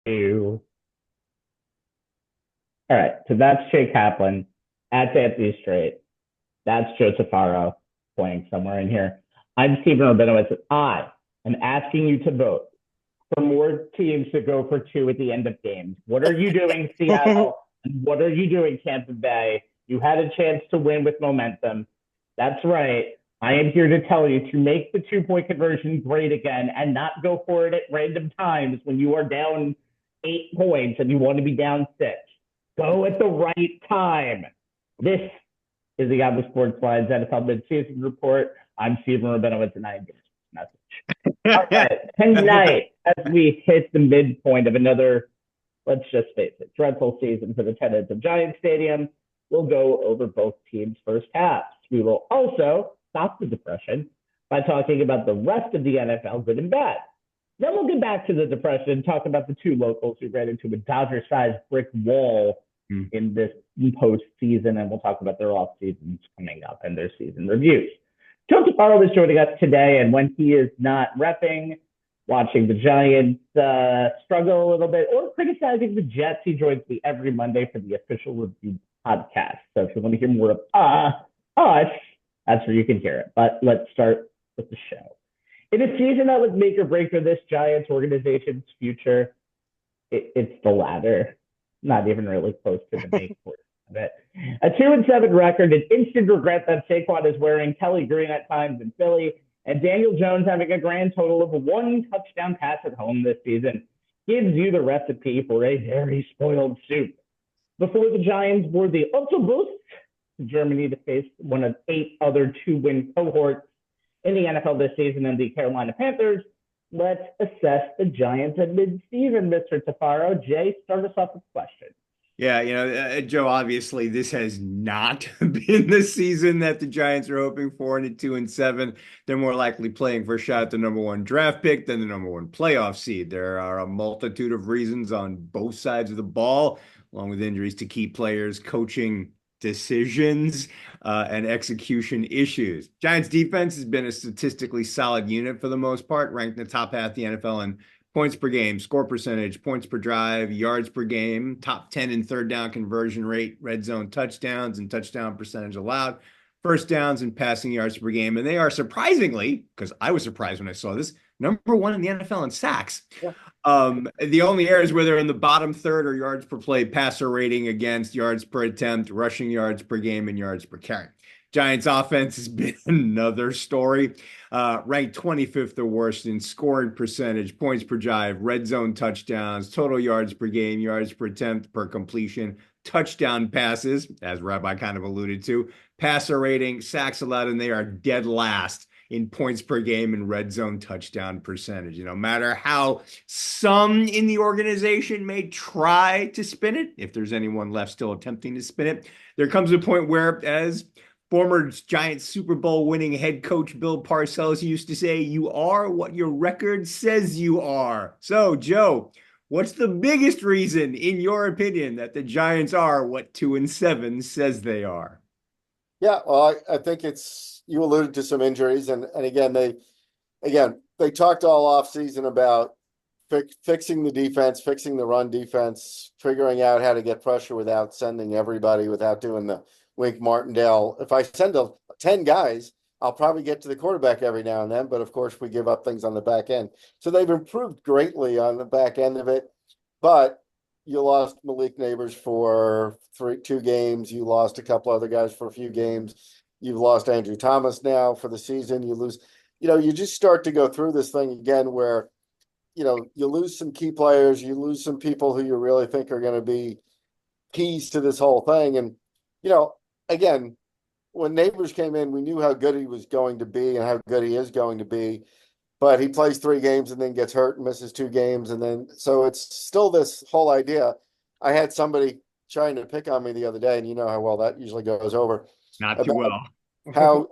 Ew. All right, so that's Jay Kaplan. That's Anthony Strait. That's Joe Tufaro playing somewhere in here. I'm Stephen Rabinowitz. I am asking you to vote for more teams to go for two at the end of games. What are you doing, Seattle? And what are you doing, Tampa Bay? You had a chance to win with momentum. That's right. I am here to tell you to make the 2 point conversion great again and not go for it at random times when you are down 8 points and you want to be down six. Go at the right time. This is the Yahoo Sports Lines NFL Midseason Report. I'm Stephen Rabinowitz, and I am giving this message. All right, tonight, as we hit the midpoint of another, let's just face it, dreadful season for the tenants of Giant Stadium, we'll go over both teams' first halves. We will also stop the depression by talking about the rest of the NFL, good and bad. Then we'll get back to the depression and talk about the two locals who ran into a Dodger-sized brick wall in this postseason, and we'll talk about their off seasons coming up and their season reviews. Joe Tufaro is joining us today, and when he is not repping, watching the Giants struggle a little bit, or criticizing the Jets, he joins me every Monday for the official review podcast. So if you want to hear more of us, that's where you can hear it. But let's start with the show. In a season that was make or break for this Giants organization's future, it's the latter. Not even really close to the main portion of it. A 2-7 record, an instant regret that Saquon is wearing Kelly Green at times in Philly, and Daniel Jones having a grand total of one touchdown pass at home this season gives you the recipe for a very spoiled soup. Before the Giants board the Otsl to Germany to face one of 8 other 2-win cohorts in the NFL this season and the Carolina Panthers, let's assess the Giants at midseason, Mr. Tufaro. Jay, start us off with a question. Yeah, Joe, obviously this has not been the season that the Giants are hoping for in a 2-7. They're more likely playing for a shot at the number 1 draft pick than the number 1 playoff seed. There are a multitude of reasons on both sides of the ball, along with injuries to key players, coaching decisions, and execution issues. Giants defense has been a statistically solid unit for the most part, ranked in the top half of the NFL in points per game, score percentage, points per drive, yards per game, top 10 in third down conversion rate, red zone touchdowns, and touchdown percentage allowed, first downs and passing yards per game. And they are surprisingly, because I was surprised when I saw this, number 1 in the NFL in sacks. Yeah. The only areas where they're in the bottom third are yards per play, passer rating against, yards per attempt, rushing yards per game, and yards per carry. Giants offense has been another story. Ranked 25th or worst in scoring percentage, points per drive, red zone touchdowns, total yards per game, yards per attempt, per completion, touchdown passes, as Rabbi kind of alluded to, passer rating, sacks allowed, and they are dead last in points per game and red zone touchdown percentage. No matter how some in the organization may try to spin it, if there's anyone left still attempting to spin it, there comes a point where, as former Giants Super Bowl winning head coach Bill Parcells used to say, you are what your record says you are. So, Joe, what's the biggest reason, in your opinion, that the Giants are what 2-7 says they are? Yeah, well, I think you alluded to some injuries, and again they talked all offseason about fixing the defense, fixing the run defense, figuring out how to get pressure without sending everybody, without doing the Wink Martindale. If I send 10 guys, I'll probably get to the quarterback every now and then, but of course we give up things on the back end. So they've improved greatly on the back end of it, but you lost Malik Neighbors for 2 games. You lost a couple other guys for a few games. You've lost Andrew Thomas now for the season. You lose, you just start to go through this thing again where, you lose some key players. You lose some people who you really think are going to be keys to this whole thing. And, again, when Neighbors came in, we knew how good he was going to be and how good he is going to be. But he plays 3 games and then gets hurt and misses 2 games. And then, so it's still this whole idea. I had somebody trying to pick on me the other day, and you know how well that usually goes over. Not too well. How,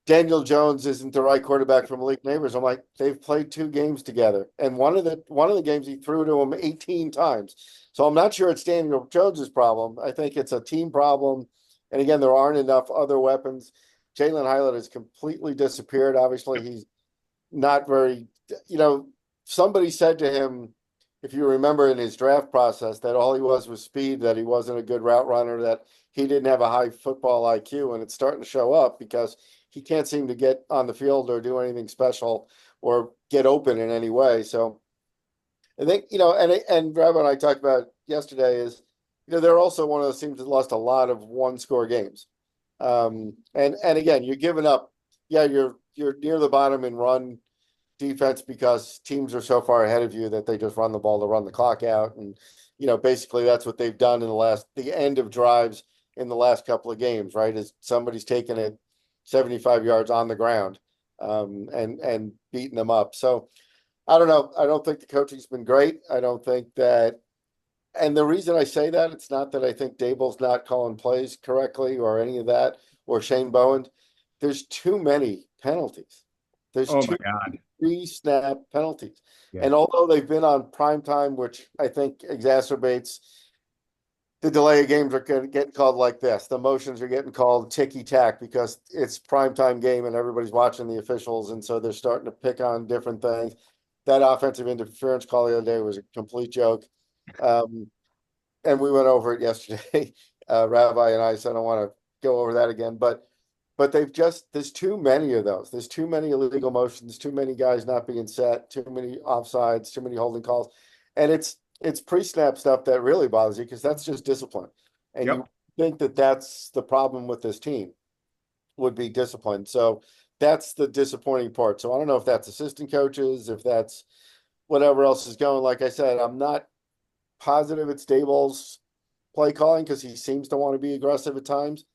Daniel Jones isn't the right quarterback for Malik Neighbors. I'm like, they've played 2 games together. And one of the games he threw to him 18 times. So I'm not sure it's Daniel Jones's problem. I think it's a team problem. And again, there aren't enough other weapons. Jalen Hylett has completely disappeared. Obviously, he's not very, somebody said to him, if you remember in his draft process, that all he was speed, that he wasn't a good route runner, that he didn't have a high football IQ, and it's starting to show up because he can't seem to get on the field or do anything special or get open in any way. So I think, and Rabbi and I talked about yesterday is, they're also one of those teams that lost a lot of one-score games. And again, you're giving up. Yeah, you're near the bottom in run defense because teams are so far ahead of you that they just run the ball to run the clock out. And, basically that's what they've done in the end of drives in the last couple of games, right? Is somebody's taken it 75 yards on the ground, and beating them up. So I don't know. I don't think the coaching's been great. I don't think that, and the reason I say that, it's not that I think Dable's not calling plays correctly or any of that, or Shane Bowen. There's too many penalties. There's Oh too my God. many pre-snap penalties. Yeah. And although they've been on prime time, which I think exacerbates the delay of games, are getting called like this. The motions are getting called ticky-tack because it's primetime game and everybody's watching the officials, and so they're starting to pick on different things. That offensive interference call the other day was a complete joke. And we went over it yesterday, Rabbi and I, so I don't want to go over that again. But there's too many of those. There's too many illegal motions, too many guys not being set, too many offsides, too many holding calls. And it's pre-snap stuff that really bothers you because that's just discipline. And Yep. you think that that's the problem with this team, would be discipline. So that's the disappointing part. So I don't know if that's assistant coaches, if that's whatever else is going. Like I said, I'm not positive it's Daboll's play calling because he seems to want to be aggressive at times.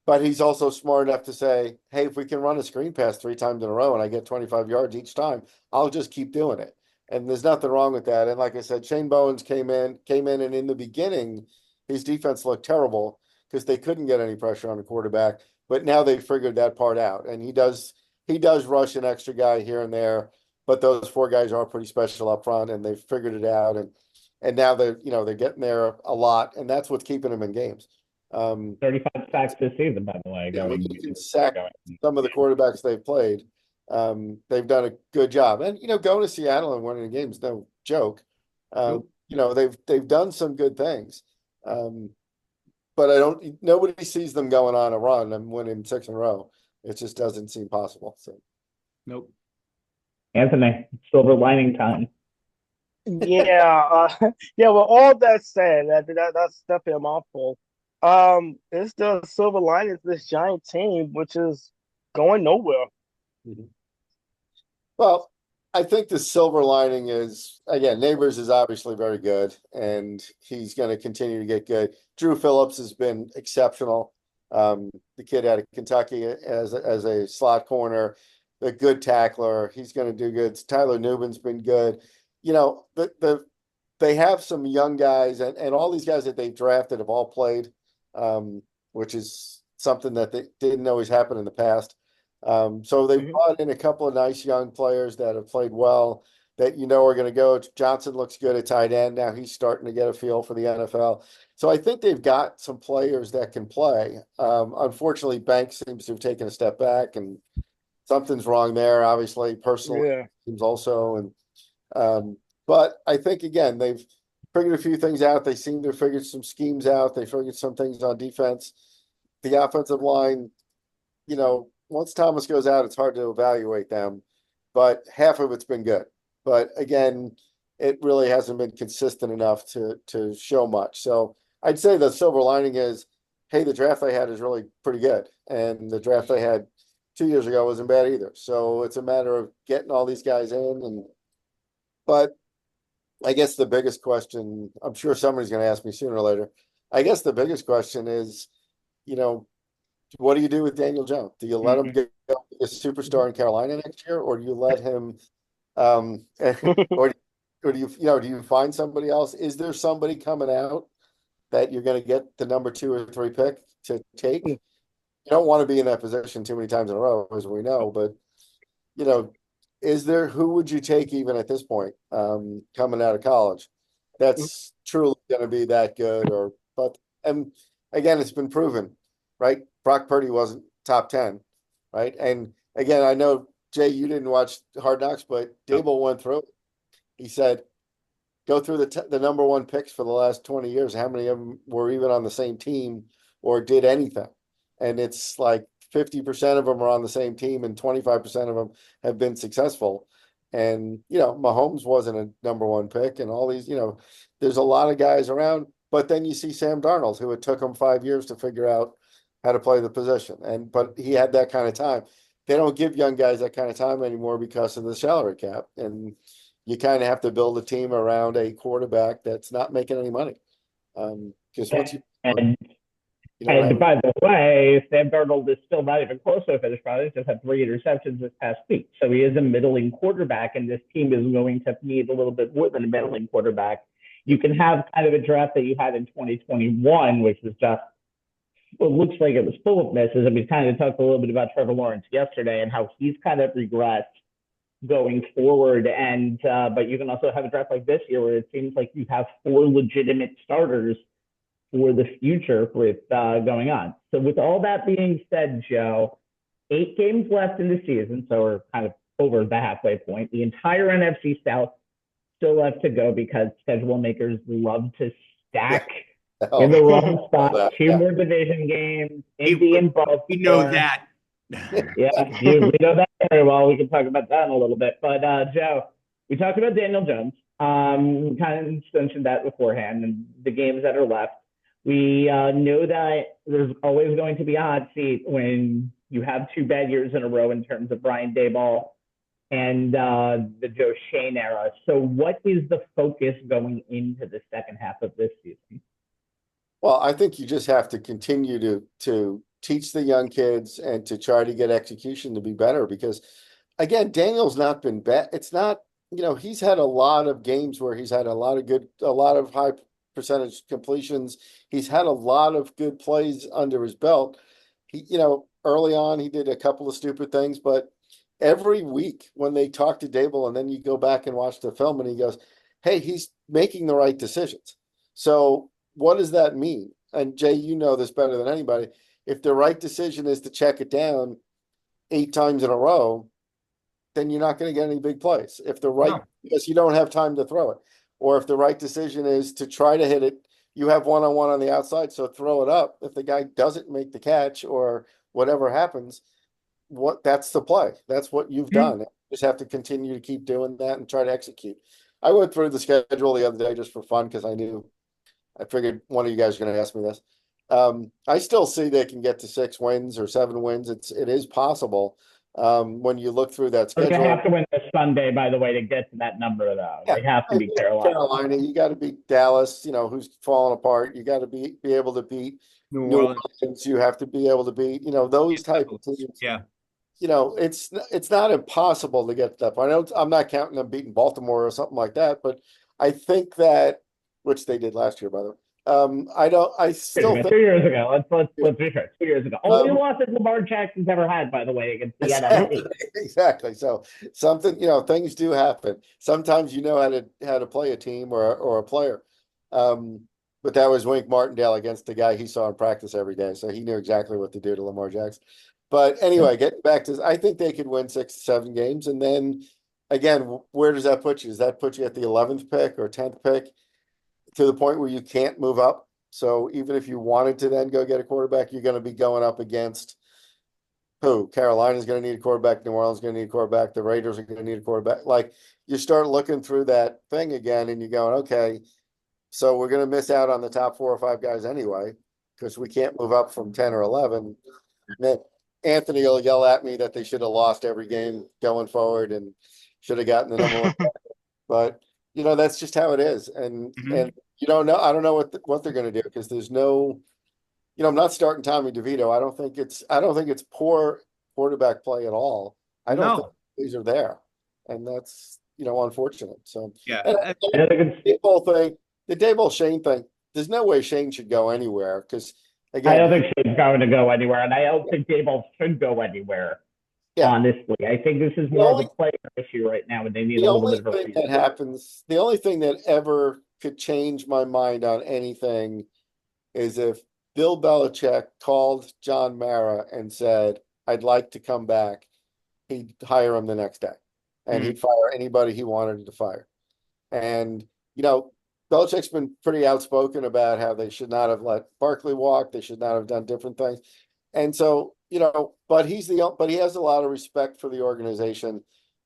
But he's also smart enough to say, hey, if we can run a screen pass 3 times in a row and I get 25 yards each time, I'll just keep doing it. And there's nothing wrong with that. And like I said, Shane Bowens came in, and in the beginning, his defense looked terrible because they couldn't get any pressure on the quarterback. But now they figured that part out. And he does rush an extra guy here and there, but those 4 guys are pretty special up front, and they've figured it out. And now they're getting there a lot, and that's what's keeping them in games. 35 sacks this season, by the way. Yeah, you can sack some of the quarterbacks they've played. They've done a good job, and going to Seattle and winning a game is no joke. They've done some good things, but nobody sees them going on a run and winning 6 in a row. It just doesn't seem possible. So, nope. Anthony, silver lining time. Yeah, yeah. Well, all that said, that's definitely a mouthful. It's the silver lining to this giant team, which is going nowhere. Well, I think the silver lining is, again, Neighbors is obviously very good, and he's going to continue to get good. Drew Phillips has been exceptional. The kid out of Kentucky as a slot corner, a good tackler. He's going to do good. Tyler Newman's been good. They have some young guys, and all these guys that they've drafted have all played, which is something that they didn't always happen in the past. So they brought in a couple of nice young players that have played well, that are going to go. Johnson looks good at tight end. Now he's starting to get a feel for the NFL. So I think they've got some players that can play. Unfortunately, Banks seems to have taken a step back, and something's wrong there, obviously, personally, seems also. But I think, again, they've figured a few things out. They seem to have figured some schemes out. They figured some things on defense. The offensive line, once Thomas goes out, it's hard to evaluate them, but half of it's been good. But again, it really hasn't been consistent enough to show much. So I'd say the silver lining is, hey, the draft they had is really pretty good. And the draft they had 2 years ago wasn't bad either. So it's a matter of getting all these guys in. But I guess the biggest question, I'm sure somebody's going to ask me sooner or later, I guess the biggest question is, what do you do with Daniel Jones? Do you let him get a superstar in Carolina next year, or do you let him, or do you find somebody else? Is there somebody coming out that you're going to get the number 2 or 3 pick to take? You don't want to be in that position too many times in a row, as we know, but who would you take even at this point, coming out of college? That's truly going to be that good, and again, it's been proven, right? Brock Purdy wasn't top 10, right? And again, I know, Jay, you didn't watch Hard Knocks, but Dable went through it. He said, go through the number one picks for the last 20 years. How many of them were even on the same team or did anything? And it's like 50% of them are on the same team and 25% of them have been successful. And, Mahomes wasn't a number one pick and all these, there's a lot of guys around, but then you see Sam Darnold, who it took him 5 years to figure out how to play the position. But he had that kind of time. They don't give young guys that kind of time anymore because of the salary cap. And you kind of have to build a team around a quarterback that's not making any money. Because once you and by the way, Sam Darnold is still not even close to a finished product. Just had 3 interceptions this past week. So he is a middling quarterback, and this team is going to need a little bit more than a middling quarterback. You can have kind of a draft that you had in 2021, which was just, well, it looks like it was full of misses. And we kind of talked a little bit about Trevor Lawrence yesterday and how he's kind of regressed going forward. And but you can also have a draft like this year where it seems like you have 4 legitimate starters for the future with going on. So with all that being said, Joe, 8 games left in the season, so we're kind of over the halfway point. The entire NFC South still left to go because schedule makers love to stack in the wrong spot. 2 more division games, Indy and Baltimore. We know that. Yeah, we know that very well. We can talk about that in a little bit. But Joe, we talked about Daniel Jones. Kind of mentioned that beforehand and the games that are left. We know that there's always going to be a hot seat when you have 2 bad years in a row in terms of Brian Daboll and the Joe Schoen era. So what is the focus going into the second half of this season? Well, I think you just have to continue to teach the young kids and to try to get execution to be better because, again, Daniel's not been bad. It's not, he's had a lot of games where he's had a lot of high percentage completions. He's had a lot of good plays under his belt. He, early on, he did a couple of stupid things, but every week when they talk to Daboll and then you go back and watch the film and he goes, hey, he's making the right decisions. So what does that mean? And Jay, you know this better than anybody. If the right decision is to check it down 8 times in a row, then you're not going to get any big plays. If the right, because you don't have time to throw it. Or if the right decision is to try to hit it, you have one-on-one on the outside, so throw it up. If the guy doesn't make the catch or whatever happens, that's the play. That's what you've done. You just have to continue to keep doing that and try to execute. I went through the schedule the other day just for fun because I figured one of you guys are going to ask me this. I still see they can get to 6 wins or 7 wins. It is possible. When you look through that schedule. They have to win this Sunday, by the way, to get to that number, though. Yeah. They have to beat Carolina. You got to beat Dallas, who's falling apart. You got to be able to beat New Orleans. You have to be able to beat, those type of teams. Yeah. It's not impossible to get to that point. I'm not counting them beating Baltimore or something like that, but I think that, which they did last year, by the way. I still think 2 years ago. Let's be sure. 2 years ago. Only loss that Lamar Jackson's ever had, by the way, against the NFC. Exactly. So something, things do happen. Sometimes how to play a team or a player. But that was Wink Martindale against the guy he saw in practice every day. So he knew exactly what to do to Lamar Jackson. But anyway, getting back to I think they could win 6 to 7 games. And then again, where does that put you? Does that put you at the 11th pick or 10th pick? To the point where you can't move up. So even if you wanted to then go get a quarterback, you're going to be going up against who? Carolina's going to need a quarterback. New Orleans is going to need a quarterback. The Raiders are going to need a quarterback. Like you start looking through that thing again and you're going, okay, so we're going to miss out on the top 4 or 5 guys anyway, because we can't move up from 10 or 11. And then Anthony will yell at me that they should have lost every game going forward and should have gotten the number 1. But that's just how it is. And you don't know. I don't know what they're going to do because there's no, I'm not starting Tommy DeVito. I don't think it's poor quarterback play at all. I don't think these are there, and that's unfortunate. So yeah, the Daboll Schoen thing. There's no way Schoen should go anywhere because again, I don't think Schoen's going to go anywhere, and I don't think Daboll should go anywhere. Yeah. Honestly, I think this is more of a player issue right now, and they need a little bit of a reason. The only thing that ever could change my mind on anything is if Bill Belichick called John Mara and said, I'd like to come back, he'd hire him the next day. And he'd fire anybody he wanted to fire. And you know, Belichick's been pretty outspoken about how they should not have let Barkley walk. They should not have done different things. And so, but he has a lot of respect for the organization,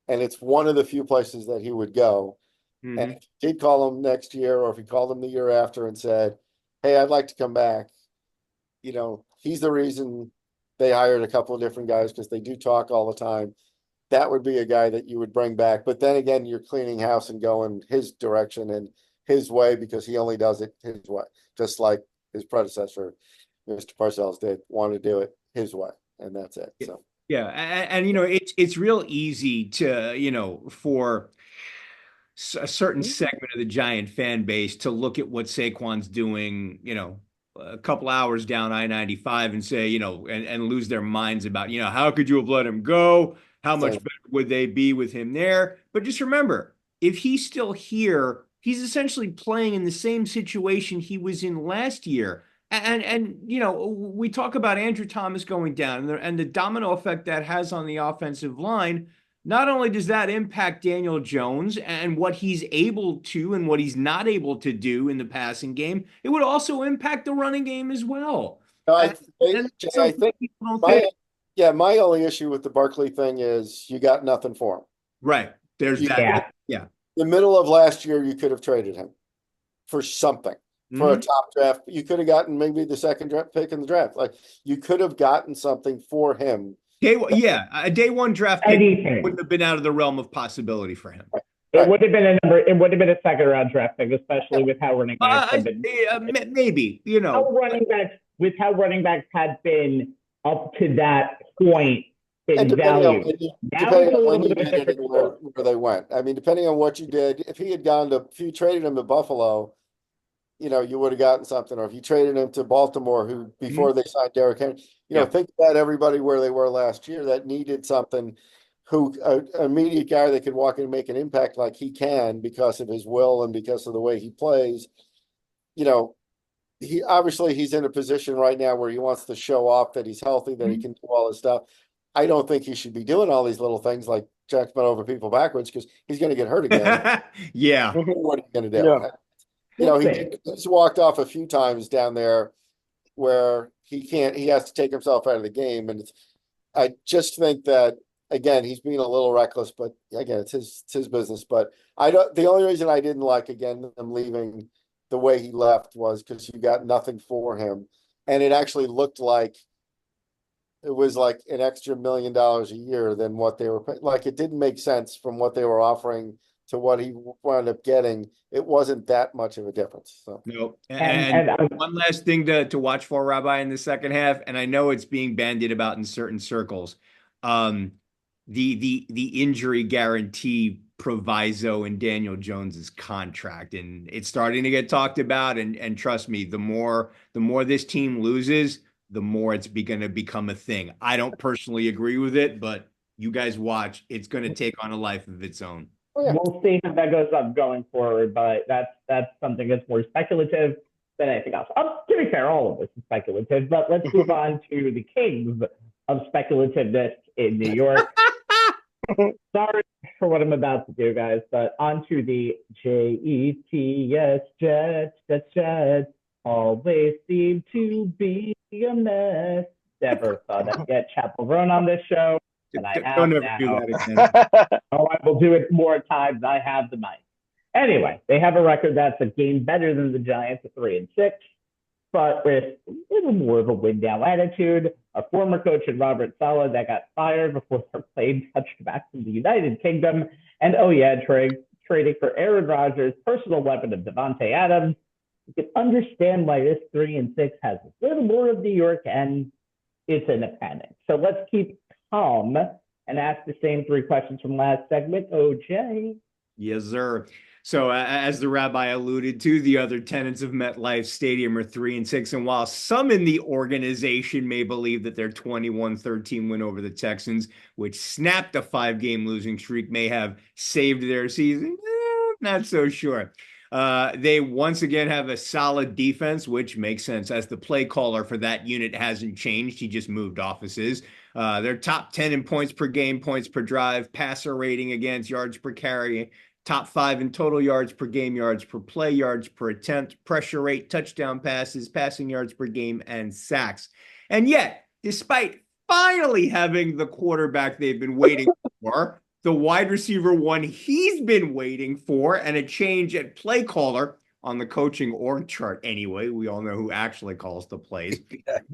and it's one of the few places that he would go. Mm-hmm. And if he did call him next year, or if he called him the year after and said, "Hey, I'd like to come back," he's the reason they hired a couple of different guys, because they do talk all the time. That would be a guy that you would bring back. But then again, you're cleaning house and going his direction and his way, because he only does it his way, just like his predecessor, Mr. Parcells, did want to do it his way, and that's it. So yeah, and it's real easy to for a certain segment of the Giant fan base to look at what Saquon's doing, a couple hours down I-95 and say, and lose their minds about, how could you have let him go? How much better would they be with him there? But just remember, if he's still here, he's essentially playing in the same situation he was in last year. And we talk about Andrew Thomas going down and the domino effect that has on the offensive line. Not only does that impact Daniel Jones and what he's able to and what he's not able to do in the passing game, it would also impact the running game as well. I think my only issue with the Barkley thing is you got nothing for him. Right. There's that. Yeah. The middle of last year, you could have traded him for something, for a top draft. You could have gotten maybe the second draft pick in the draft. Like, you could have gotten something for him. A day one draft pick wouldn't have been out of the realm of possibility for him. It would have been It would have been a second round draft pick, especially with how running backs have been. Maybe how running backs had been up to that point in value. Depending on when you did it and where they went. I mean, depending on what you did, if you traded him to Buffalo, you would have gotten something. Or if you traded him to Baltimore, who before they signed Derrick Henry, think about everybody where they were last year that needed something, who an immediate guy that could walk in and make an impact like he can because of his will and because of the way he plays. He's in a position right now where he wants to show off that he's healthy, that he can do all this stuff. I don't think he should be doing all these little things like jumping over people backwards, because he's going to get hurt again. Yeah. What are you going to do? Yeah. He's walked off a few times down there where he has to take himself out of the game. And I just think that, again, he's being a little reckless, but again, it's his business. But the only reason I didn't like, again, him leaving the way he left was because you got nothing for him. And it actually looked like it was like an extra $1 million a year than what they were paying. Like, it didn't make sense from what they were offering to what he wound up getting. It wasn't that much of a difference. So nope. And one last thing to watch for, Rabbi, in the second half, and I know it's being bandied about in certain circles, the injury guarantee proviso in Daniel Jones's contract, and it's starting to get talked about. And trust me, the more this team loses, the more it's going to become a thing. I don't personally agree with it, but you guys watch. It's going to take on a life of its own. We'll see how that goes up going forward, but that's something that's more speculative than anything else. To be fair, all of this is speculative, but let's move on to the kings of speculativeness in New York. Sorry for what I'm about to do, guys, but on to the Jets. Jets always seem to be a mess. Never thought I'd get Chapel Roan on this show. And I have Don't ever now. do that again. Oh, I will do it more times. I have the mic. Anyway, they have a record that's a game better than the Giants at 3-6, but with a little more of a win-down attitude. A former coach in Robert Saleh that got fired before their plane touched back from the United Kingdom. And trading for Aaron Rodgers' personal weapon of Devontae Adams. You can understand why this 3-6 has a little more of New York, and it's in a panic. So let's keep calm and ask the same three questions from last segment. OJ. Yes, sir. So as the rabbi alluded to, the other tenants of MetLife Stadium are 3-6. And while some in the organization may believe that their 21-13 win over the Texans, which snapped a 5-game losing streak, may have saved their season, not so sure. They once again have a solid defense, which makes sense as the play caller for that unit hasn't changed. He just moved offices. They're top 10 in points per game, points per drive, passer rating against, yards per carry, top 5 in total yards per game, yards per play, yards per attempt, pressure rate, touchdown passes, passing yards per game, and sacks. And yet, despite finally having the quarterback they've been waiting for, the wide receiver one he's been waiting for, and a change at play caller on the coaching org chart anyway, we all know who actually calls the plays.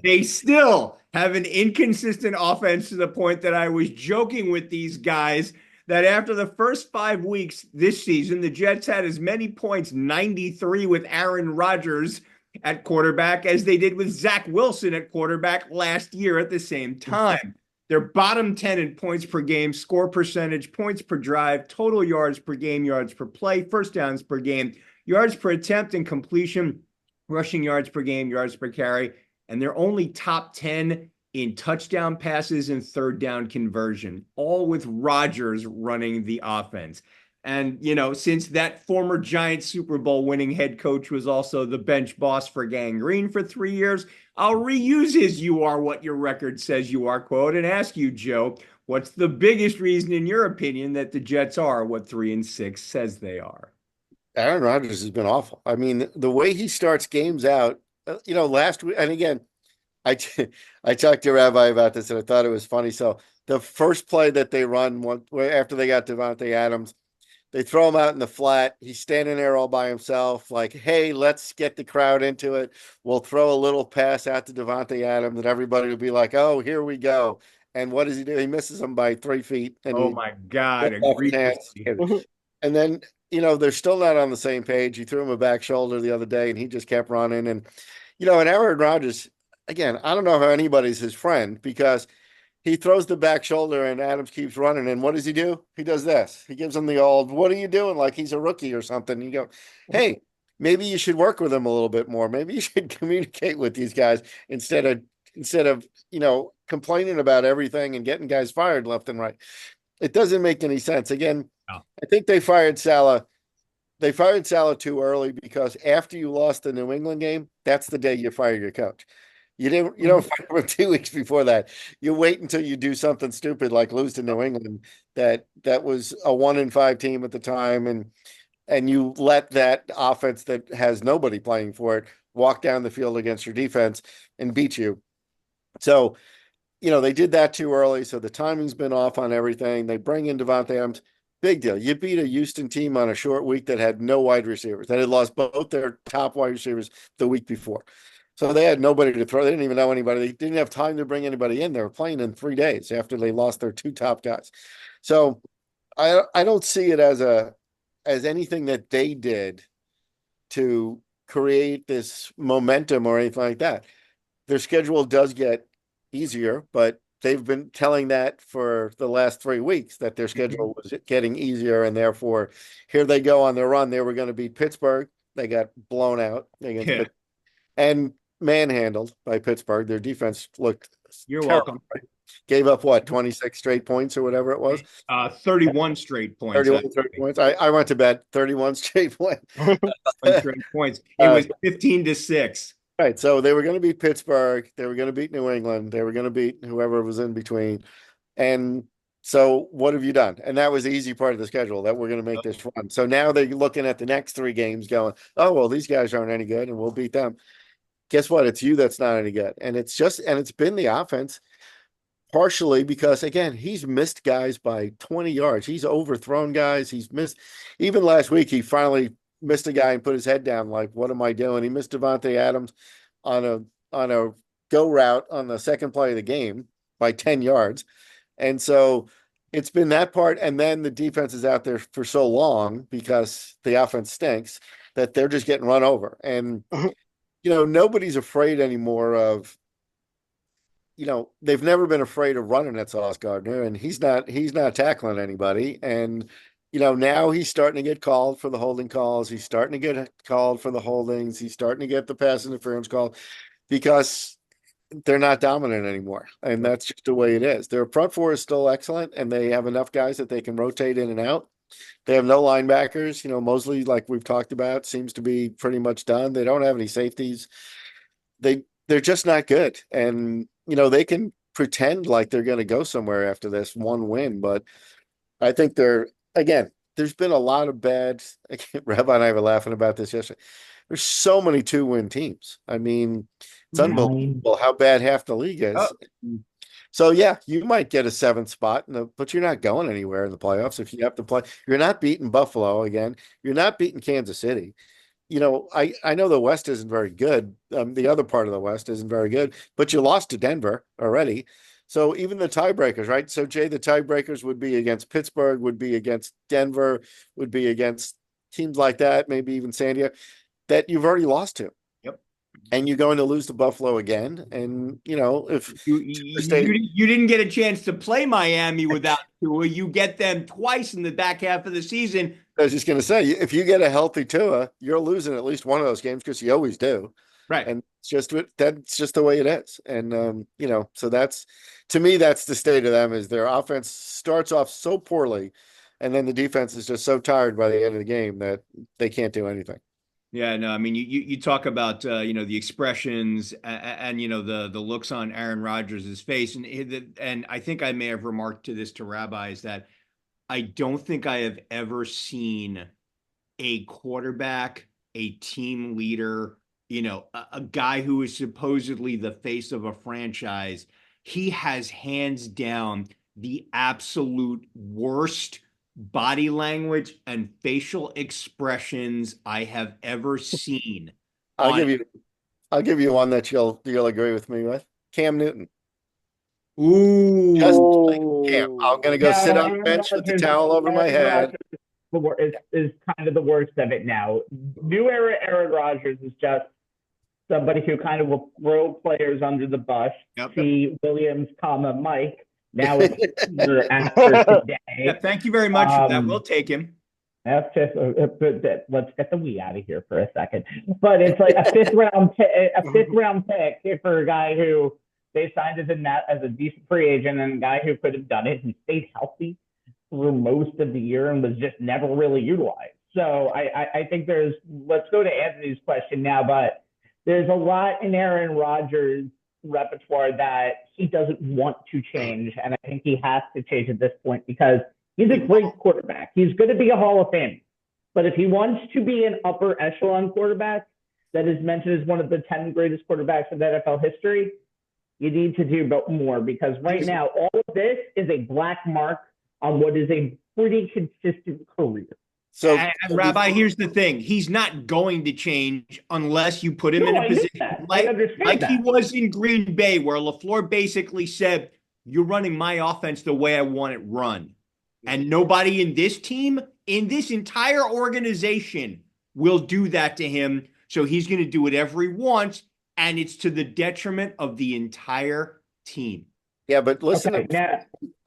They still have an inconsistent offense to the point that I was joking with these guys that after the first 5 weeks this season, the Jets had as many points, 93, with Aaron Rodgers at quarterback as they did with Zach Wilson at quarterback last year at the same time. They're bottom 10 in points per game, score percentage, points per drive, total yards per game, yards per play, first downs per game, yards per attempt and completion, rushing yards per game, yards per carry, and they're only top 10 in touchdown passes and third down conversion, all with Rodgers running the offense. And, you know, since that former Giants Super Bowl winning head coach was also the bench boss for Gang Green for 3 years, I'll reuse his "you are what your record says you are" quote and ask you, Joe, what's the biggest reason in your opinion that the Jets are what 3-6 says they are? Aaron Rodgers has been awful. I mean, the way he starts games out, last week, and again, I talked to Rabbi about this, and I thought it was funny. So the first play that they run after they got Davante Adams, they throw him out in the flat. He's standing there all by himself, like, hey, let's get the crowd into it. We'll throw a little pass out to Davante Adams, and everybody will be like, oh, here we go. And what does he do? He misses him by 3 feet. And oh, my God. And then, they're still not on the same page. He threw him a back shoulder the other day, and he just kept running. And, and Aaron Rodgers, again, I don't know how anybody's his friend, because he throws the back shoulder and Adams keeps running. And what does he do? He does this. He gives him the old, what are you doing? Like he's a rookie or something. You go, hey, maybe you should work with him a little bit more. Maybe you should communicate with these guys instead of, complaining about everything and getting guys fired left and right. It doesn't make any sense. Again, no. I think they fired Saleh. They fired Saleh too early, because after you lost the New England game, that's the day you fire your coach. You don't fire him 2 weeks before that. You wait until you do something stupid like lose to New England. That was a 1-5 team at the time, and you let that offense that has nobody playing for it walk down the field against your defense and beat you. So, they did that too early. So the timing's been off on everything. They bring in Davante Adams. Big deal. You beat a Houston team on a short week that had no wide receivers. That had lost both their top wide receivers the week before. So they had nobody to throw. They didn't even know anybody. They didn't have time to bring anybody in. They were playing in 3 days after they lost their 2 top guys. So I don't see it as anything that they did to create this momentum or anything like that. Their schedule does get easier, but they've been telling that for the last 3 weeks that their schedule was getting easier, and therefore here they go on their run. They were going to beat Pittsburgh. They got blown out and manhandled by Pittsburgh. Their defense looked You're terrible. welcome. Gave up 26 straight points or whatever it was. 31 straight points. 31 straight points. I went to bed 31 straight points. Straight points. It was 15-6. Right. So they were going to beat Pittsburgh. They were going to beat New England. They were going to beat whoever was in between. And so what have you done? And that was the easy part of the schedule, that we're going to make this run. So now they're looking at the next 3 games going, oh, well, these guys aren't any good and we'll beat them. Guess what? It's you that's not any good. And it's been the offense, partially because, again, he's missed guys by 20 yards. He's overthrown guys. He's missed. Even last week, he finally missed a guy and put his head down like, what am I doing? He missed Davante Adams on a go route on the second play of the game by 10 yards. And so it's been that part. And then the defense is out there for so long because the offense stinks that they're just getting run over. And, nobody's afraid anymore of, they've never been afraid of running at Sauce Gardner, and he's not tackling anybody. And, now he's starting to get called for the holding calls. He's starting to get called for the holdings. He's starting to get the pass interference call because they're not dominant anymore. And that's just the way it is. Their front four is still excellent, and they have enough guys that they can rotate in and out. They have no linebackers. Mosley, like we've talked about, seems to be pretty much done. They don't have any safeties. They're just not good. And, they can pretend like they're going to go somewhere after this one win, but I think they're, again, there's been a lot of bad. Rabbi and I were laughing about this yesterday. There's so many 2-win teams. I mean, it's unbelievable how bad half the league is. Oh. So yeah, you might get a 7th spot, but you're not going anywhere in the playoffs if you have to play. You're not beating Buffalo again. You're not beating Kansas City. I know the West isn't very good. The other part of the West isn't very good, but you lost to Denver already. So even the tiebreakers, right? So Jay, the tiebreakers would be against Pittsburgh, would be against Denver, would be against teams like that, maybe even San Diego, that you've already lost to. Yep. And you're going to lose to Buffalo again. And if you didn't get a chance to play Miami without Tua, you get them twice in the back half of the season. I was just going to say, if you get a healthy Tua, you're losing at least one of those games because you always do. Right. And that's just the way it is. And, so that's, to me, that's the state of them is their offense starts off so poorly. And then the defense is just so tired by the end of the game that they can't do anything. Yeah, no, I mean, you talk about, the expressions and the looks on Aaron Rodgers' face. And I think I may have remarked to this to Rabbi is that I don't think I have ever seen a quarterback, a team leader, a guy who is supposedly the face of a franchise. He has hands down the absolute worst body language and facial expressions I have ever seen. I'll give you one that you'll agree with me with. Cam Newton. Ooh. Just like Cam. I'm gonna go sit on the bench with the towel over my head. Is kind of the worst of it now. New era Aaron Rodgers is just somebody who kind of will throw players under the bus. Yep. See Williams, Mike. Now it's after today. Yeah, thank you very much for that. We'll take him. That's just let's get the we out of here for a second. But it's like a fifth round pick for a guy who they signed as a decent free agent and a guy who could have done it and stayed healthy through most of the year and was just never really utilized. So I think let's go to Anthony's question now, but there's a lot in Aaron Rodgers' repertoire that he doesn't want to change. And I think he has to change at this point because he's a great quarterback. He's going to be a Hall of Fame. But if he wants to be an upper echelon quarterback that is mentioned as one of the 10 greatest quarterbacks in NFL history, you need to do more because right now, all of this is a black mark on what is a pretty consistent career. So, and Rabbi, here's the thing. He's not going to change unless you put him in a position like he was in Green Bay, where LaFleur basically said, you're running my offense the way I want it run. And nobody in this team, in this entire organization, will do that to him. So he's going to do whatever he wants, and it's to the detriment of the entire team. Yeah, but listen,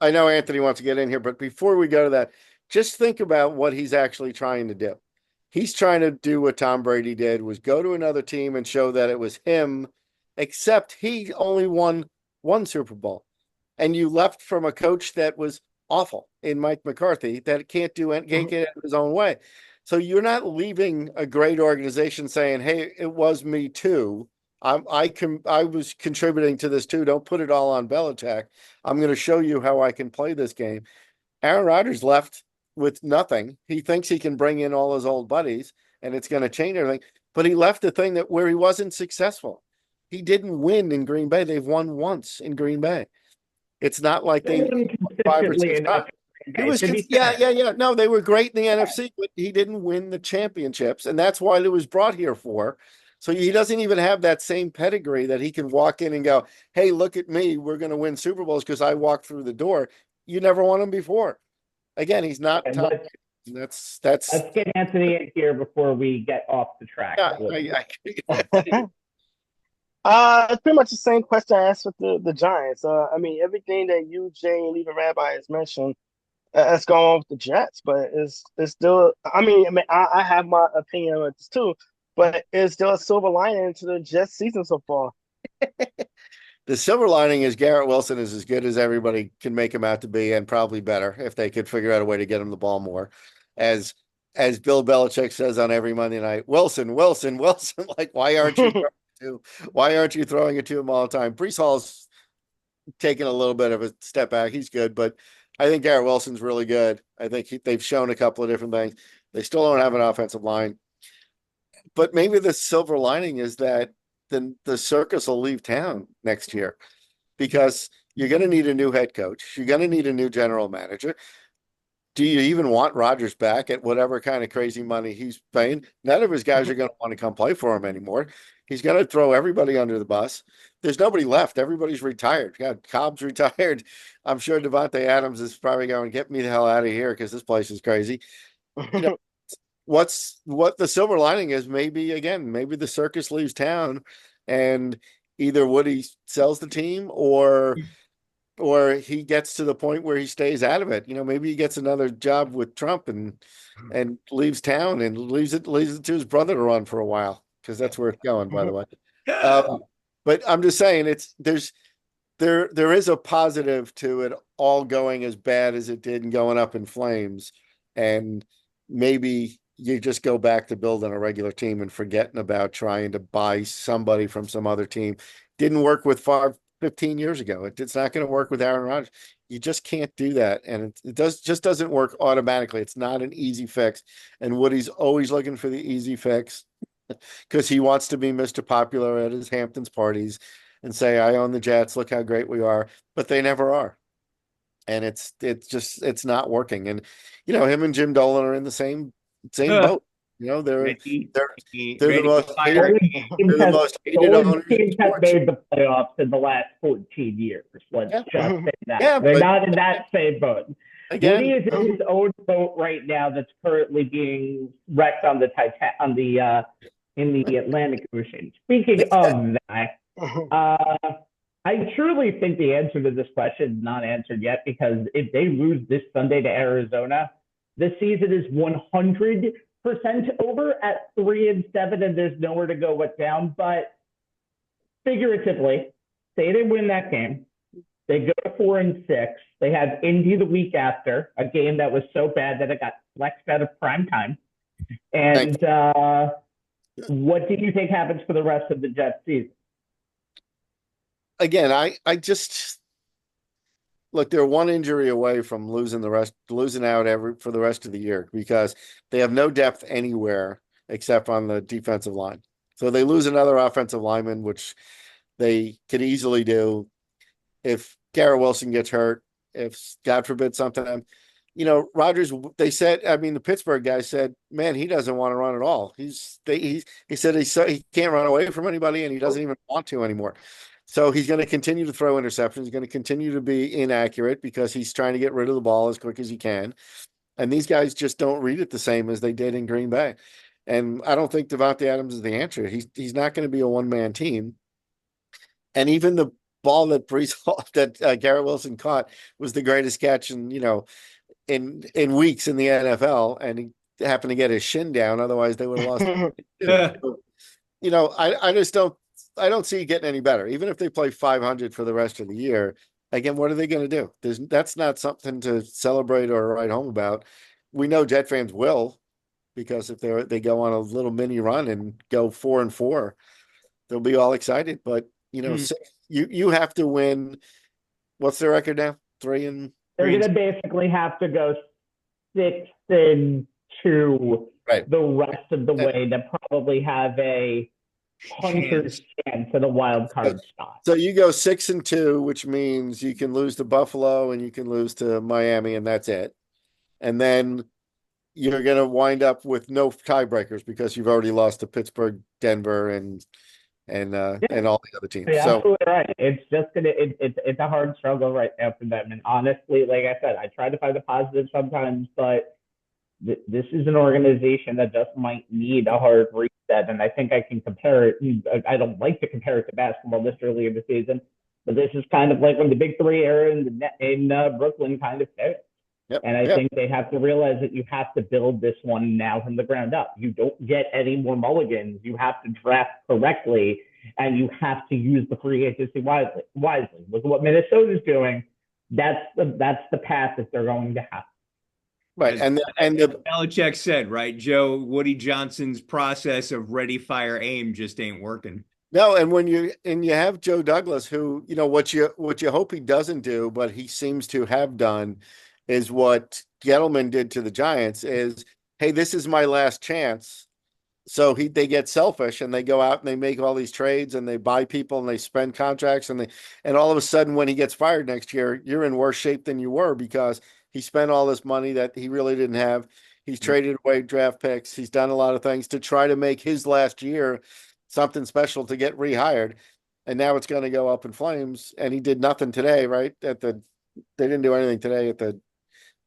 I know Anthony wants to get in here, but before we go to that, just think about what he's actually trying to do. He's trying to do what Tom Brady did, was go to another team and show that it was him, except he only won one Super Bowl. And you left from a coach that was awful in Mike McCarthy that can't get it his own way. So you're not leaving a great organization saying, hey, it was me too. I was contributing to this too. Don't put it all on Belichick. I'm going to show you how I can play this game. Aaron Rodgers left with nothing. He thinks he can bring in all his old buddies and it's going to change everything. But he left the thing where he wasn't successful. He didn't win in Green Bay. They've won once in Green Bay. It's not like they won 5 or 6 times. It was No, they were great in the NFC, but he didn't win the championships, and that's why it was brought here for. So he doesn't even have that same pedigree that he can walk in and go, hey, look at me. We're going to win Super Bowls because I walked through the door. You never won them before. Again, he's not. Let's get Anthony in here before we get off the track. It's pretty much the same question I asked with the Giants. I mean, everything that you, Jay, and even Rabbi has mentioned, that's going on with the Jets, but it's still. I have my opinion on this too, but it's still a silver lining to the Jets season so far. The silver lining is Garrett Wilson is as good as everybody can make him out to be, and probably better if they could figure out a way to get him the ball more. As Bill Belichick says on every Monday night, Wilson. Like, why aren't you throwing it to him all the time? Breece Hall's taking a little bit of a step back. He's good, but I think Garrett Wilson's really good. I think they've shown a couple of different things. They still don't have an offensive line, but maybe the silver lining is that then the circus will leave town next year because you're going to need a new head coach. You're going to need a new general manager. Do you even want Rodgers back at whatever kind of crazy money he's paying? None of his guys are going to want to come play for him anymore. He's going to throw everybody under the bus. There's nobody left. Everybody's retired. God, Cobb's retired. I'm sure Devontae Adams is probably going, get me the hell out of here because this place is crazy. You know, what the silver lining is, maybe the circus leaves town and either Woody sells the team or he gets to the point where he stays out of it. You know, maybe he gets another job with Trump and leaves town and leaves it to his brother to run for a while, because that's where it's going, by the way. But I'm just saying there is a positive to it all going as bad as it did and going up in flames. And maybe you just go back to building a regular team and forgetting about trying to buy somebody from some other team. Didn't work with Favre 15 years ago. It's not going to work with Aaron Rodgers. You just can't do that. And it just doesn't work automatically. It's not an easy fix. And Woody's always looking for the easy fix because he wants to be Mr. Popular at his Hamptons parties and say, I own the Jets. Look how great we are. But they never are. And it's not working. And, you know, him and Jim Dolan are in the same boat. You know, they're the most hated owners in sports. Made the playoffs in the last 14 years. Let's just say that. Yeah, they're not in that same boat. Again, Woody is in his own boat right now that's currently being wrecked on the in the Atlantic Ocean. Speaking of that, I truly think the answer to this question is not answered yet, because if they lose this Sunday to Arizona, the season is 100% over at 3-7, and there's nowhere to go but down. But figuratively, say they win that game, they go to 4-6. They have Indy the week after, a game that was so bad that it got flexed out of prime time. And what do you think happens for the rest of the Jets season? Again, I just look, they're one injury away from losing out for the rest of the year, because they have no depth anywhere except on the defensive line. So they lose another offensive lineman, which they could easily do if Garrett Wilson gets hurt, if God forbid something. You know, Rodgers, they said, I mean, the Pittsburgh guy said, man, he doesn't want to run at all. He said he can't run away from anybody, and he doesn't even want to anymore. So he's going to continue to throw interceptions. He's going to continue to be inaccurate because he's trying to get rid of the ball as quick as he can. And these guys just don't read it the same as they did in Green Bay. And I don't think Devontae Adams is the answer. He's not going to be a one-man team. And even the ball that Garrett Wilson caught was the greatest catch in weeks in the NFL, and he happened to get his shin down. Otherwise, they would have lost. You know, I don't see it getting any better. Even if they play 500 for the rest of the year, again, what are they going to do? That's not something to celebrate or write home about. We know Jet fans will, because if they go on a little mini run and go 4-4, they'll be all excited. But you know, you have to win. What's their record now? 3-3. They're going to basically have to go 6-2 the rest of the way to probably have a puncher's chance at a wild card spot. So you go 6-2, which means you can lose to Buffalo and you can lose to Miami, and that's it. And then you're going to wind up with no tiebreakers because you've already lost to Pittsburgh, Denver, and all the other teams. Yeah, so absolutely right. It's just it's a hard struggle right now for them. And honestly, like I said, I try to find the positive sometimes, but this is an organization that just might need a hard reset. And I think I can compare it. I don't like to compare it to basketball this early in the season, but this is kind of like when the Big Three era in Brooklyn kind of failed. Yep. And I think they have to realize that you have to build this one now from the ground up. You don't get any more mulligans. You have to draft correctly, and you have to use the free agency wisely. Look at what Minnesota's doing. That's the path that they're going to have. Right, and Belichick said, right, Joe, Woody Johnson's process of ready, fire, aim just ain't working. No, and when you have Joe Douglas, who, you know, what you hope he doesn't do, but he seems to have done, is what Gettleman did to the Giants is, hey, this is my last chance. So they get selfish and they go out and they make all these trades and they buy people and they spend contracts and all of a sudden when he gets fired next year, you're in worse shape than you were because he spent all this money that he really didn't have. He's traded away draft picks. He's done a lot of things to try to make his last year something special to get rehired. And now it's going to go up in flames. And he did nothing today, right? They didn't do anything today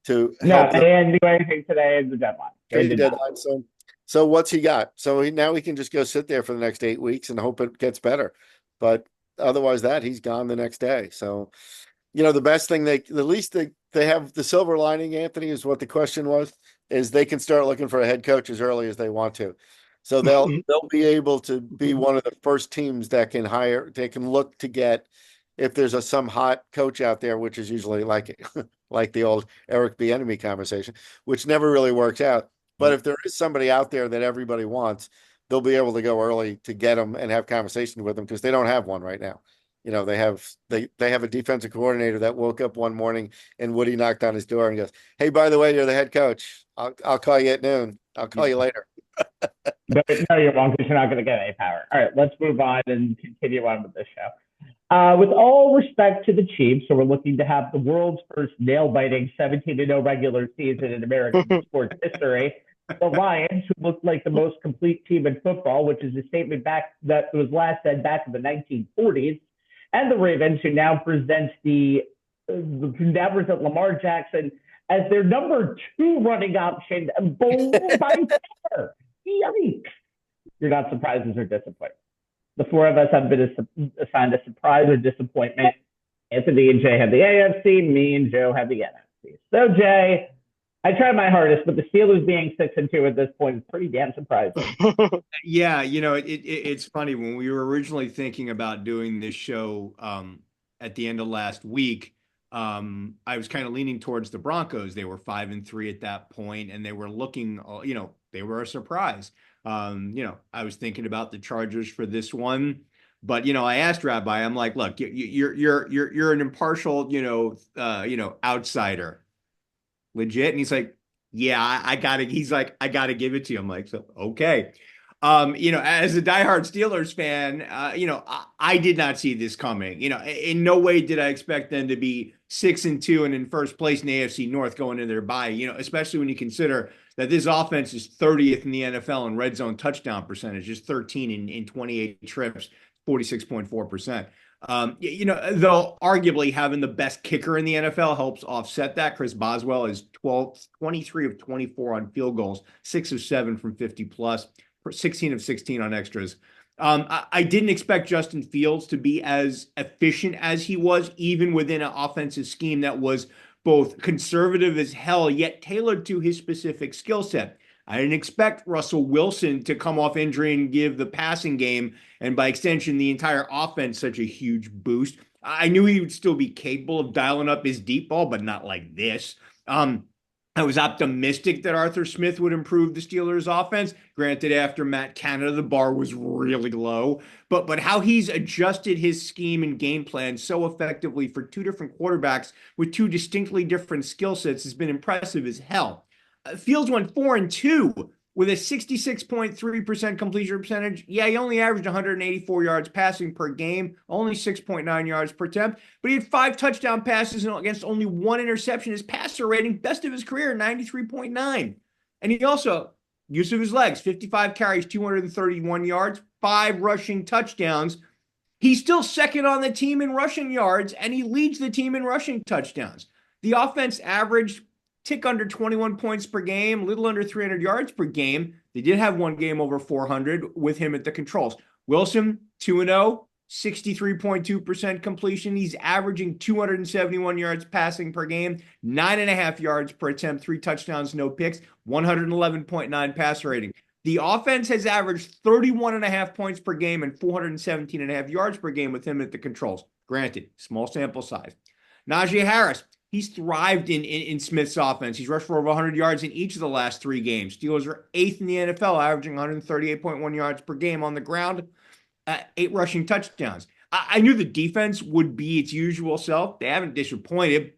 to help they didn't do anything today at the deadline. deadline. So what's he got? So now he can just go sit there for the next 8 weeks and hope it gets better. But otherwise he's gone the next day. So, the best thing at least they have the silver lining, Anthony, is what the question was, is they can start looking for a head coach as early as they want to. So they'll be able to be one of the first teams that can hire, they can look to get, if there's some hot coach out there, which is usually like the old Eric Bieniemy conversation, which never really works out. But if there is somebody out there that everybody wants, they'll be able to go early to get them and have conversations with them because they don't have one right now. They have a defensive coordinator that woke up one morning and Woody knocked on his door and goes, "Hey, by the way, you're the head coach. I'll call you at noon. I'll call you later." No, you're wrong because you're not going to get any power. All right, let's move on and continue on with this show. With all respect to the Chiefs, so we're looking to have the world's first nail-biting 17-0 regular season in American sports history. The Lions, who looked like the most complete team in football, which is a statement that was last said back in the 1940s, and the Ravens, who now present Lamar Jackson as their number 2 running option, by far. Yikes! You're not surprises or disappointed. The 4 of us have been assigned a surprise or disappointment. Anthony and Jay have the AFC. Me and Joe have the NFC. So, Jay, I tried my hardest, but the Steelers being 6-2 at this point is pretty damn surprising. Yeah, it's funny. When we were originally thinking about doing this show at the end of last week, I was kind of leaning towards the Broncos. They were 5-3 at that point, and they were looking, they were a surprise. I was thinking about the Chargers for this one, but I asked Rabbi, I'm like, look, you're an impartial, outsider, legit, and he's like, yeah, I gotta give it to you. I'm like, so okay. As a diehard Steelers fan, I did not see this coming. In no way did I expect them to be 6-2 and in first place in the AFC North going into their bye, especially when you consider that this offense is 30th in the NFL in red zone touchdown percentage, just 13 in 28 trips, 46.4%. Though arguably having the best kicker in the NFL helps offset that. Chris Boswell is 23 of 24 on field goals, 6 of 7 from 50 plus. 16 of 16 on extras. I didn't expect Justin Fields to be as efficient as he was, even within an offensive scheme that was both conservative as hell, yet tailored to his specific skill set. I didn't expect Russell Wilson to come off injury and give the passing game, and by extension, the entire offense, such a huge boost. I knew he would still be capable of dialing up his deep ball, but not like this. I was optimistic that Arthur Smith would improve the Steelers' offense. Granted, after Matt Canada, the bar was really low. But how he's adjusted his scheme and game plan so effectively for 2 different quarterbacks with 2 distinctly different skill sets has been impressive as hell. Fields went 4-2 with a 66.3% completion percentage. Yeah, he only averaged 184 yards passing per game, only 6.9 yards per attempt, but he had 5 touchdown passes against only 1 interception. His passer rating, best of his career, 93.9. And he also, use of his legs, 55 carries, 231 yards, 5 rushing touchdowns. He's still second on the team in rushing yards, and he leads the team in rushing touchdowns. The offense averaged tick under 21 points per game, little under 300 yards per game. They did have 1 game over 400 with him at the controls. Wilson, 2-0, 63.2% completion. He's averaging 271 yards passing per game, 9.5 yards per attempt, 3 touchdowns, no picks, 111.9 passer rating. The offense has averaged 31.5 points per game and 417.5 yards per game with him at the controls. Granted, small sample size. Najee Harris, he's thrived in Smith's offense. He's rushed for over 100 yards in each of the last 3 games. Steelers are 8th in the NFL, averaging 138.1 yards per game on the ground, 8 rushing touchdowns. I knew the defense would be its usual self. They haven't disappointed.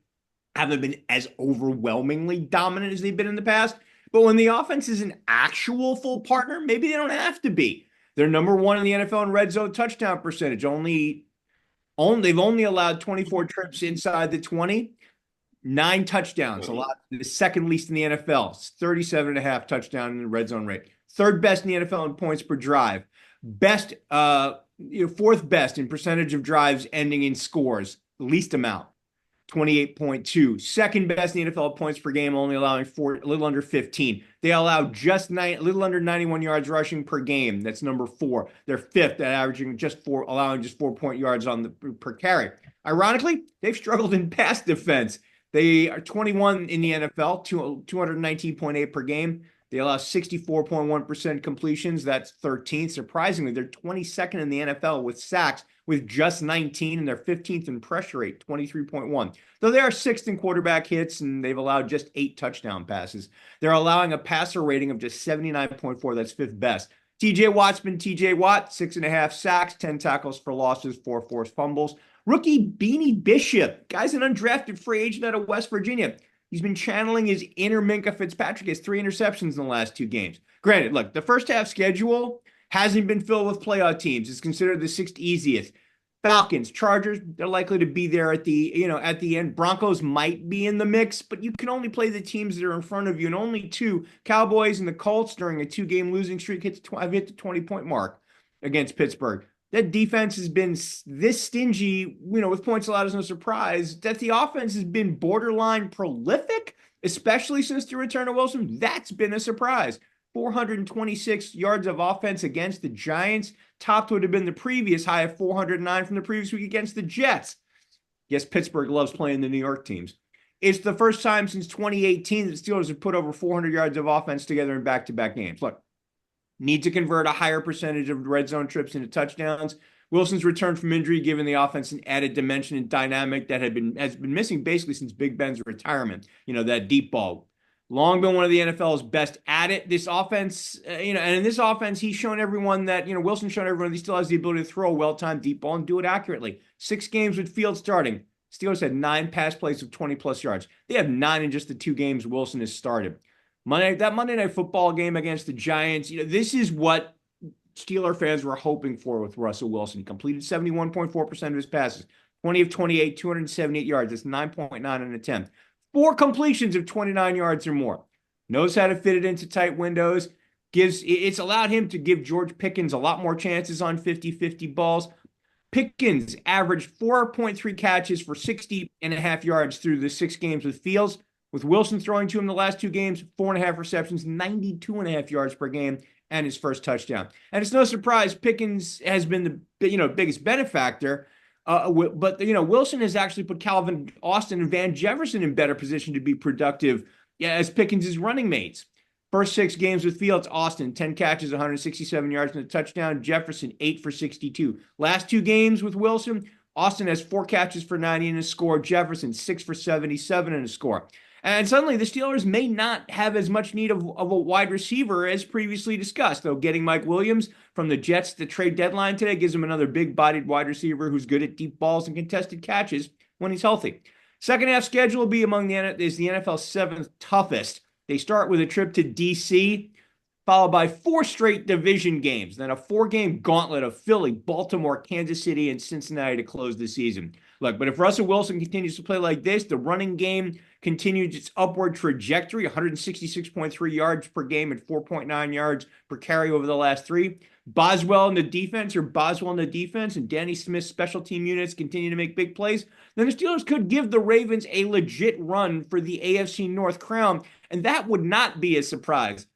haven't been as overwhelmingly dominant as they've been in the past. But when the offense is an actual full partner, maybe they don't have to be. They're number one in the NFL in red zone touchdown percentage. They've only allowed 24 trips inside the 20, 9 touchdowns, allowed the second least in the NFL. It's 37.5 touchdown in the red zone rate. Third best in the NFL in points per drive. Best, fourth best in percentage of drives ending in scores, least amount. 28.2. Second best in the NFL points per game, only allowing a little under 15. They allow just a little under 91 yards rushing per game. That's number 4. They're fifth at averaging allowing just 4 yards on the per carry. Ironically, they've struggled in pass defense. They are 21 in the NFL, 219.8 per game. They allow 64.1% completions. That's 13th. Surprisingly, they're 22nd in the NFL with sacks, with just 19, and they're 15th in pressure rate, 23.1. Though they are 6th in quarterback hits, and they've allowed just 8 touchdown passes. They're allowing a passer rating of just 79.4. That's 5th best. TJ Watt's been TJ Watt, 6.5 sacks, 10 tackles for losses, 4 forced fumbles. Rookie Beanie Bishop, guy's an undrafted free agent out of West Virginia. He's been channeling his inner Minkah Fitzpatrick. He has 3 interceptions in the last 2 games. Granted, look, the first half schedule hasn't been filled with playoff teams. It's considered the 6th easiest. Falcons, Chargers, they're likely to be there at the end. Broncos might be in the mix, but you can only play the teams that are in front of you, and only 2, Cowboys and the Colts, during a 2-game losing streak, hit the 20-point mark against Pittsburgh. That defense has been this stingy, with points allowed is no surprise. That the offense has been borderline prolific, especially since the return of Wilson, that's been a surprise. 426 yards of offense against the Giants. Topped would have been the previous high of 409 from the previous week against the Jets. Yes, Pittsburgh loves playing the New York teams. It's the first time since 2018 that the Steelers have put over 400 yards of offense together in back-to-back games. Look, need to convert a higher percentage of red zone trips into touchdowns. Wilson's return from injury, given the offense an added dimension and dynamic that has been missing basically since Big Ben's retirement. That deep ball. Long been one of the NFL's best at it. This offense, and in this offense, he's shown everyone that, Wilson's shown everyone he still has the ability to throw a well-timed deep ball and do it accurately. 6 games with Fields starting. Steelers had 9 pass plays of 20-plus yards. They have 9 in just the 2 games Wilson has started. That Monday Night Football game against the Giants, this is what Steeler fans were hoping for with Russell Wilson. He completed 71.4% of his passes, 20 of 28, 278 yards. That's 9.9 an attempt. 4 completions of 29 yards or more. Knows how to fit it into tight windows. It's allowed him to give George Pickens a lot more chances on 50-50 balls. Pickens averaged 4.3 catches for 60.5 yards through the 6 games with Fields. With Wilson throwing to him the last 2 games, 4.5 receptions, 92.5 yards per game, and his first touchdown. And it's no surprise Pickens has been the biggest benefactor. But Wilson has actually put Calvin Austin and Van Jefferson in better position to be productive as Pickens' running mates. First 6 games with Fields, Austin, 10 catches, 167 yards and a touchdown. Jefferson, 8 for 62. Last 2 games with Wilson, Austin has 4 catches for 90 and a score. Jefferson, 6 for 77 and a score. And suddenly the Steelers may not have as much need of a wide receiver as previously discussed, though getting Mike Williams from the Jets at the trade deadline today gives them another big-bodied wide receiver who's good at deep balls and contested catches when he's healthy. Second half schedule will be the NFL's 7th toughest. They start with a trip to D.C., followed by 4 straight division games, then a 4-game gauntlet of Philly, Baltimore, Kansas City, and Cincinnati to close the season. Look, but if Russell Wilson continues to play like this, the running game continues its upward trajectory, 166.3 yards per game and 4.9 yards per carry over the last 3. Boswell in the defense, and Danny Smith's special team units continue to make big plays, then the Steelers could give the Ravens a legit run for the AFC North crown, and that would not be a surprise.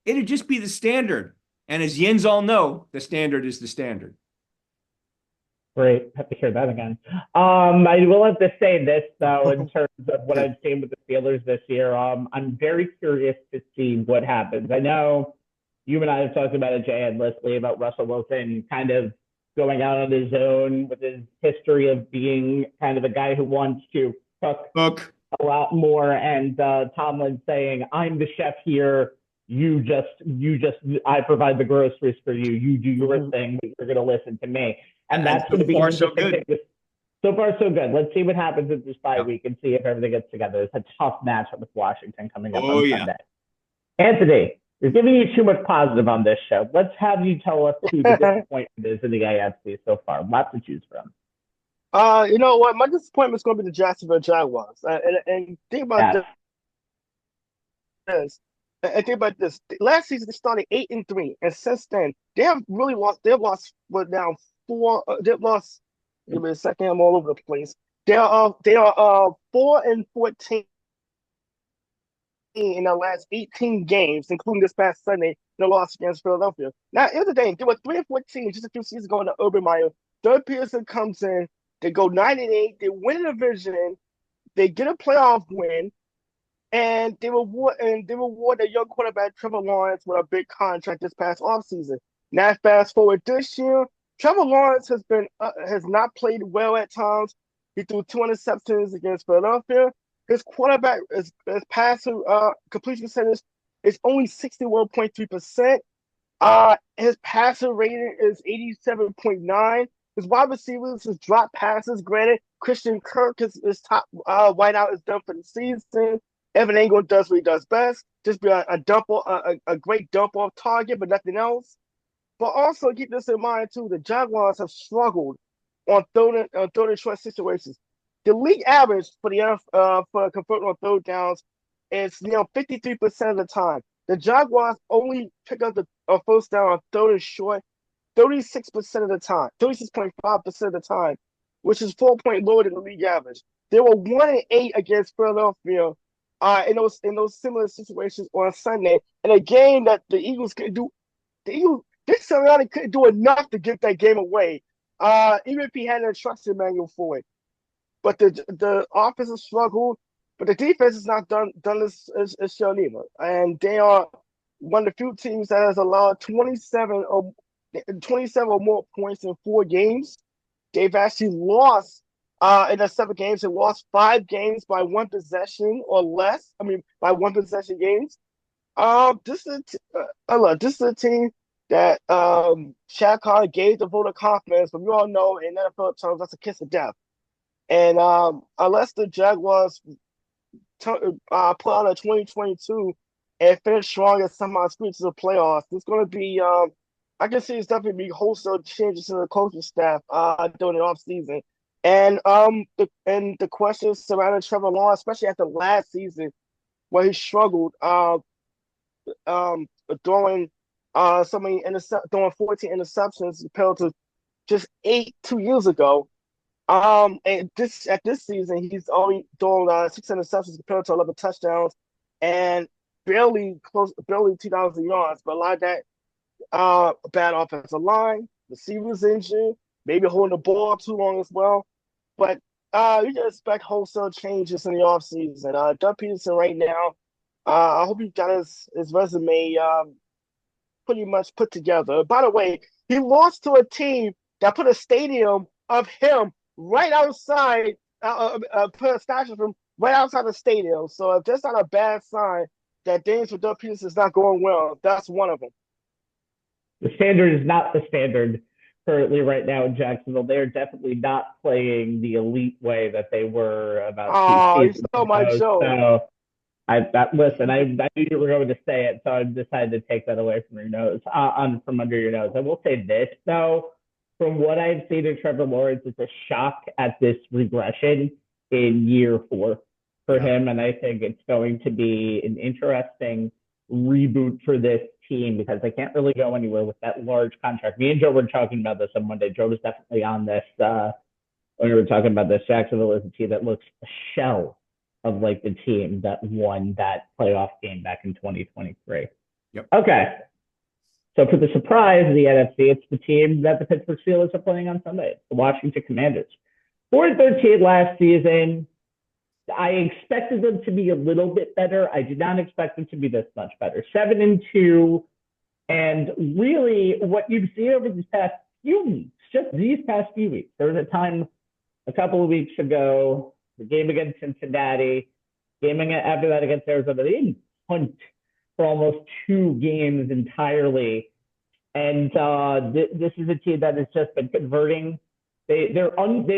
It'd just be the standard. And as Yins all know, the standard is the standard. Great. Have to hear that again. I will have to say this, though, in terms of what I've seen with the Steelers this year. I'm very curious to see what happens. I know you and I have talked about it, Jay, endlessly, about Russell Wilson kind of going out on his own with his history of being kind of a guy who wants to cook a lot more. And Tomlin saying, I'm the chef here. I provide the groceries for you. You do your thing, but you're going to listen to me. And that's going to be so good. So far, so good. Let's see what happens with this bye Yep. week and see if everything gets together. It's a tough matchup with Washington coming up Oh, on yeah. Sunday. Anthony, you're giving you too much positive on this show. Let's have you tell us who the disappointment is in the AFC so far. Lots to choose from. You know what? My disappointment is going to be the Jacksonville Jaguars. And think about Yes. this. And think about this. Last season they started 8-3, and since then they have really lost. They've lost what now four. They've lost. Give me a second. I'm all over the place. They are 4-14 in the last 18 games, including this past Sunday, the loss against Philadelphia. Now, here's the thing: they were 3-14 just a few seasons ago in the Urban Meyer. Doug Peterson comes in. They go 9-8. They win a division. They get a playoff win. And they reward a young quarterback, Trevor Lawrence, with a big contract this past offseason. Now, fast forward this year, Trevor Lawrence has not played well at times. He threw 2 interceptions against Philadelphia. His quarterback his passer completion percentage is only 61.3%. His passer rating is 87.9. His wide receivers has dropped passes. Granted, Christian Kirk is top wideout is done for the season. Evan Engram does what he does best, just be a great dump off target, but nothing else. But also keep this in mind too: the Jaguars have struggled on third and short situations. The league average for converting on third downs is 53% of the time. The Jaguars only pick up the first down on third and short 36% of the time, 36.5% of the time, which is 4 point lower than the league average. They were 1-8 against Philadelphia in those similar situations on Sunday, in a game that the Eagles couldn't do. This Sirianni couldn't do enough to get that game away, even if he had an instruction manual for it. But the offense has struggled, but the defense has not done this as shown either. And they are one of the few teams that has allowed 27 or more points in 4 games. They've actually lost in the 7 games. They lost 5 games by 1 possession or less. I mean, by 1 possession games. This is a team that Shad Khan gave the vote of confidence, but we all know in NFL terms that's a kiss of death. And unless the Jaguars pull out a 2022 and finish strong and somehow squeeze to the playoffs, it's going to be I can see it's definitely be wholesale changes in the coaching staff during the offseason. And the questions surrounding Trevor Lawrence, especially after last season where he struggled throwing throwing 14 interceptions compared to just 8 2 years ago. And this season he's only thrown 6 interceptions compared to 11 touchdowns and barely 2,000 yards. But a lot of that bad offensive line, receivers injured, maybe holding the ball too long as well. But you can expect wholesale changes in the offseason. Doug Peterson right now, I hope he got his resume pretty much put together. By the way, he lost to a team that put a stadium of him right outside, put a statue of him right outside the stadium. So if that's not a bad sign that things with Doug Peterson is not going well, that's one of them. The standard is not the standard currently right now in Jacksonville. They are definitely not playing the elite way that they were about 2 seasons ago. My show. So I knew you were going to say it, so I decided to take that away from your nose, from under your nose. I will say this though, from what I've seen of Trevor Lawrence, it's a shock at this regression in year 4 for him, and I think it's going to be an interesting reboot for this team because they can't really go anywhere with that large contract. Me and Joe were talking about this on Monday. Joe was definitely on this when we were talking about this. Jacksonville is a team that looks a shell of like the team that won that playoff game back in 2023. Yep. Okay. So for the surprise of the NFC, it's the team that the Pittsburgh Steelers are playing on Sunday, the Washington Commanders. 4-13 last season. I expected them to be a little bit better. I did not expect them to be this much better. 7-2. And really what you've seen over these past few weeks, just these past few weeks, there was a time a couple of weeks ago, the game against Cincinnati, after that against Arizona, they didn't punt for almost 2 games entirely. And this is a team that has just been converting They are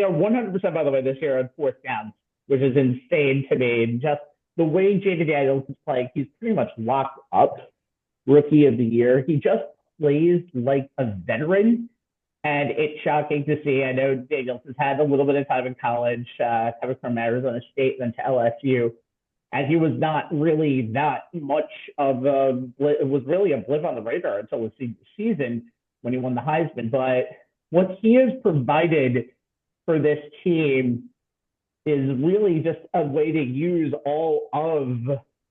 100%, by the way, this year on fourth downs, which is insane to me. And just the way Jaden Daniels is playing, he's pretty much locked up rookie of the year. He just plays like a veteran, and it's shocking to see. I know Daniels has had a little bit of time in college, coming from Arizona State and then to LSU, and he was not really that much of a, it was really a blip on the radar until the season when he won the Heisman. But what he has provided for this team is really just a way to use all of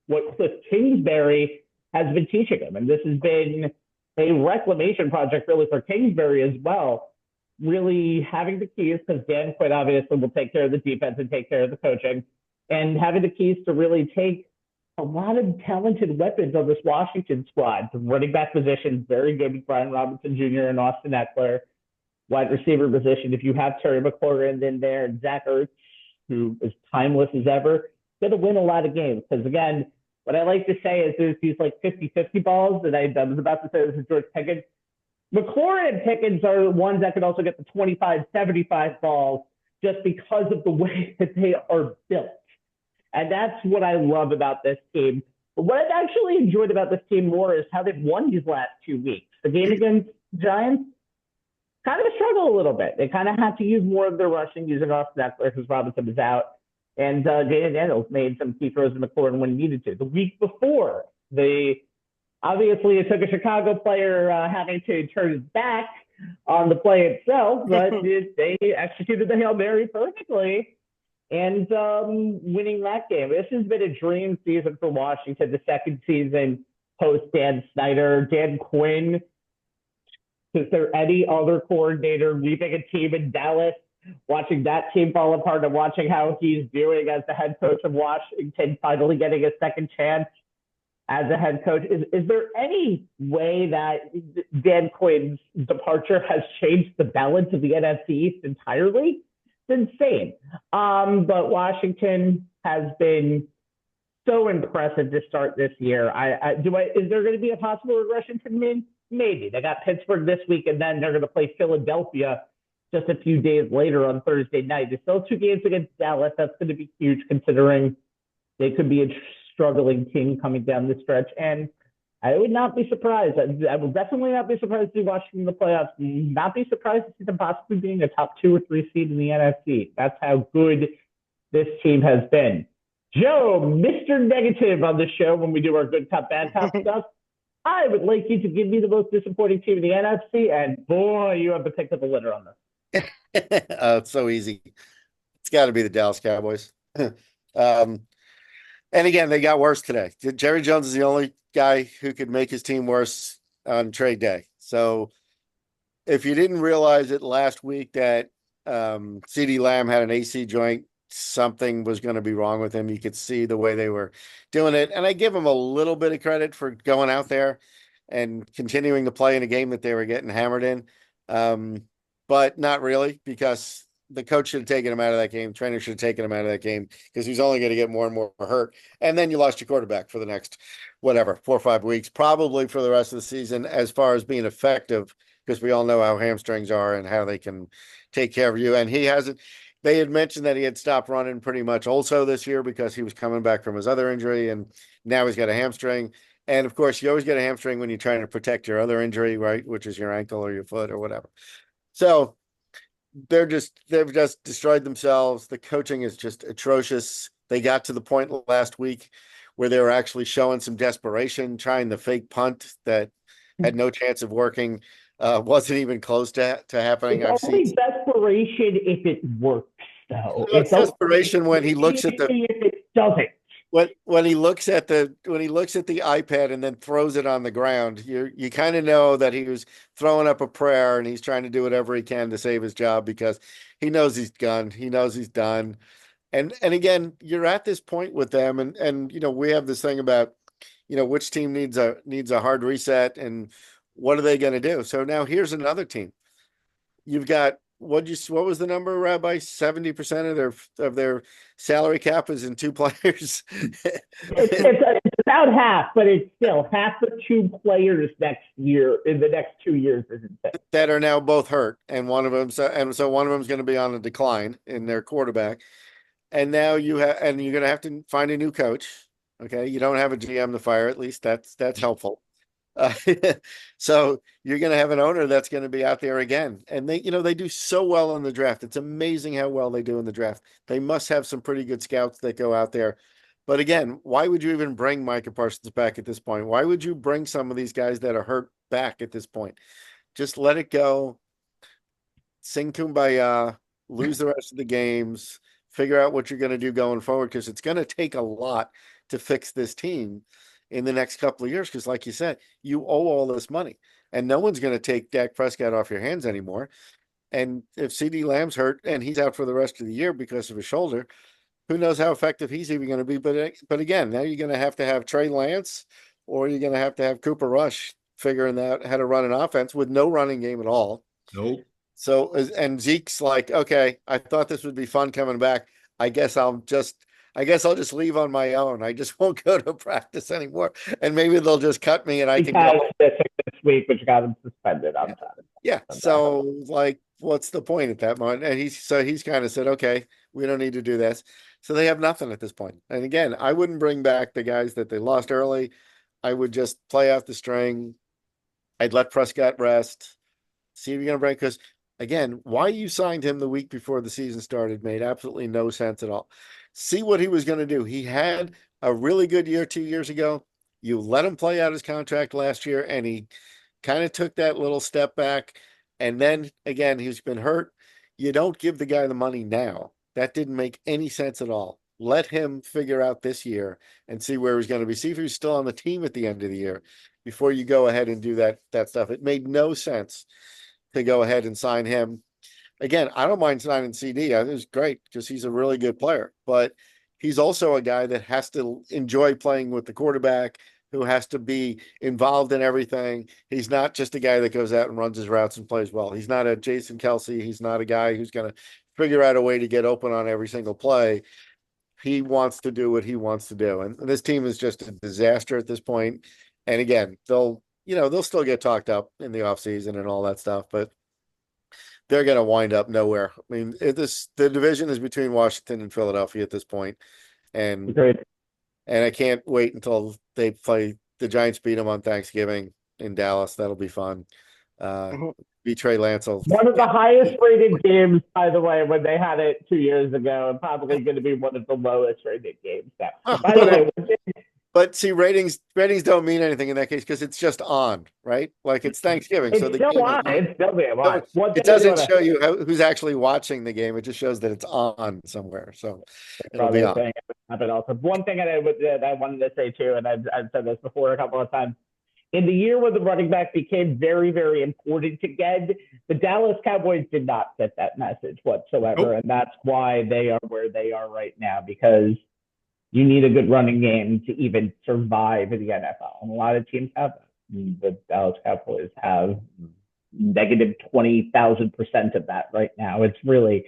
what Cliff Kingsbury has been teaching him. And this has been a reclamation project really for Kingsbury as well, really having the keys, because Dan Quinn obviously will take care of the defense and take care of the coaching, and having the keys to really take a lot of talented weapons on this Washington squad. The running back position, very good with Brian Robinson Jr. and Austin Eckler. Wide receiver position, if you have Terry McLaurin in there and Zach Ertz, who is timeless as ever, going to win a lot of games. Because again, what I like to say is there's these like 50-50 balls, and I was about to say this is George Pickens. McLaurin and Pickens are the ones that can also get the 25-75 balls just because of the way that they are built. And that's what I love about this team. But what I've actually enjoyed about this team more is how they've won these last 2 weeks. The game against Giants, kind of a struggle a little bit. They kind of had to use more of their rushing using Austin Eckler because Robinson was out. And Jaden Daniels made some key throws to McLaurin when he needed to. The week before, obviously it took a Chicago player having to turn his back on the play itself, but they executed the Hail Mary perfectly and winning that game. This has been a dream season for Washington, the second season post Dan Snyder. Dan Quinn, is there any other coordinator leaving a team in Dallas, watching that team fall apart and watching how he's doing as the head coach of Washington, finally getting a second chance as a head coach? Is there any way that Dan Quinn's departure has changed the balance of the NFC East entirely? It's insane. But Washington has been so impressive to start this year. Is there going to be a possible regression to me? Maybe. They got Pittsburgh this week, and then they're going to play Philadelphia just a few days later on Thursday night. There's still 2 games against Dallas. That's going to be huge considering they could be a struggling team coming down the stretch. And I would not be surprised. I will definitely not be surprised to see Washington in the playoffs. Not be surprised to see them possibly being a top 2 or 3 seed in the NFC. That's how good this team has been. Joe, Mr. Negative on the show when we do our good cop, bad cop stuff. I would like you to give me the most disappointing team in the NFC, and boy, you have the pick of the litter on this. It's so easy. It's got to be the Dallas Cowboys. And again, they got worse today. Jerry Jones is the only guy who could make his team worse on trade day. So if you didn't realize it last week that CeeDee Lamb had an AC joint, something was going to be wrong with him. You could see the way they were doing it. And I give him a little bit of credit for going out there and continuing to play in a game that they were getting hammered in. But not really, because the coach should have taken him out of that game. Trainer should have taken him out of that game because he's only going to get more and more hurt. And then you lost your quarterback for the next, 4 or 5 weeks, probably for the rest of the season, as far as being effective, because we all know how hamstrings are and how they can take care of you. And he hasn't. They had mentioned that he had stopped running pretty much also this year because he was coming back from his other injury, and now he's got a hamstring. And of course, you always get a hamstring when you're trying to protect your other injury, right? Which is your ankle or your foot or whatever. So they've just destroyed themselves. The coaching is just atrocious. They got to the point last week where they were actually showing some desperation, trying the fake punt that had no chance of working. Wasn't even close to happening. It's only desperation if it works, though. It's desperation when he looks at the. If it doesn't. When he looks at the iPad and then throws it on the ground, you kind of know that he was throwing up a prayer and he's trying to do whatever he can to save his job because he knows he's gone. He knows he's done. And again, you're at this point with them, and we have this thing about which team needs a hard reset and what are they going to do? So now here's another team. You've got what was the number, Rabbi? 70% of their salary cap is in two players. It's about half, but it's still half the two players next year in the next 2 years that are now both hurt, and one of them so one of them is going to be on a decline in their quarterback, and now you're going to have to find a new coach. Okay, you don't have a GM to fire. At least that's helpful. So you're going to have an owner that's going to be out there again, and they do so well in the draft. It's amazing how well they do in the draft. They must have some pretty good scouts that go out there. But again, why would you even bring Micah Parsons back at this point? Why would you bring some of these guys that are hurt back at this point? Just let it go. Sing Kumbaya, lose the rest of the games, figure out what you're going to do going forward, because it's going to take a lot to fix this team in the next couple of years. Because like you said, you owe all this money, and no one's going to take Dak Prescott off your hands anymore. And if CeeDee Lamb's hurt and he's out for the rest of the year because of his shoulder, who knows how effective he's even going to be. But again, now you're going to have Trey Lance, or you're going to have Cooper Rush figuring out how to run an offense with no running game at all. Nope. So, and Zeke's like, okay, I thought this would be fun coming back. I guess I'll just leave on my own. I just won't go to practice anymore, and maybe they'll just cut me and I can go this week, which got him suspended on that. Yeah. So like, what's the point at that moment? And he's kind of said, okay, we don't need to do this. So they have nothing at this point. And again, I wouldn't bring back the guys that they lost early. I would just play off the string. I'd let Prescott rest. See if you're going to bring, because again, why you signed him the week before the season started made absolutely no sense at all. See what he was going to do. He had a really good year 2 years ago. You let him play out his contract last year, and he kind of took that little step back. And then again, he's been hurt. You don't give the guy the money now. That didn't make any sense at all. Let him figure out this year and see where he's going to be. See if he's still on the team at the end of the year before you go ahead and do that stuff. It made no sense to go ahead and sign him. Again, I don't mind signing CD. I think it's great because he's a really good player, but he's also a guy that has to enjoy playing with the quarterback, who has to be involved in everything. He's not just a guy that goes out and runs his routes and plays well. He's not a Jason Kelsey. He's not a guy who's going to figure out a way to get open on every single play. He wants to do what he wants to do. And this team is just a disaster at this point. And again, they'll still get talked up in the offseason and all that stuff, but they're going to wind up nowhere. I mean, the division is between Washington and Philadelphia at this point. And Great. And I can't wait until they play the Giants, beat them on Thanksgiving in Dallas. That'll be fun. Be Trey Lance. One of the highest rated games, by the way, when they had it 2 years ago, and probably going to be one of the lowest rated games now. By the way, but see, ratings don't mean anything in that case because it's just on, right? Like it's Thanksgiving, so the game it's still being on. It doesn't show you who's actually watching the game. It just shows that it's on somewhere. So it'll be on. But also, one thing that I wanted to say too, and I've said this before a couple of times. In the year where the running back became very, very important to get, the Dallas Cowboys did not get that message whatsoever. Nope. And that's why they are where they are right now, because you need a good running game to even survive in the NFL. And a lot of teams have that. The Dallas Cowboys have negative 20,000% of that right now. It's really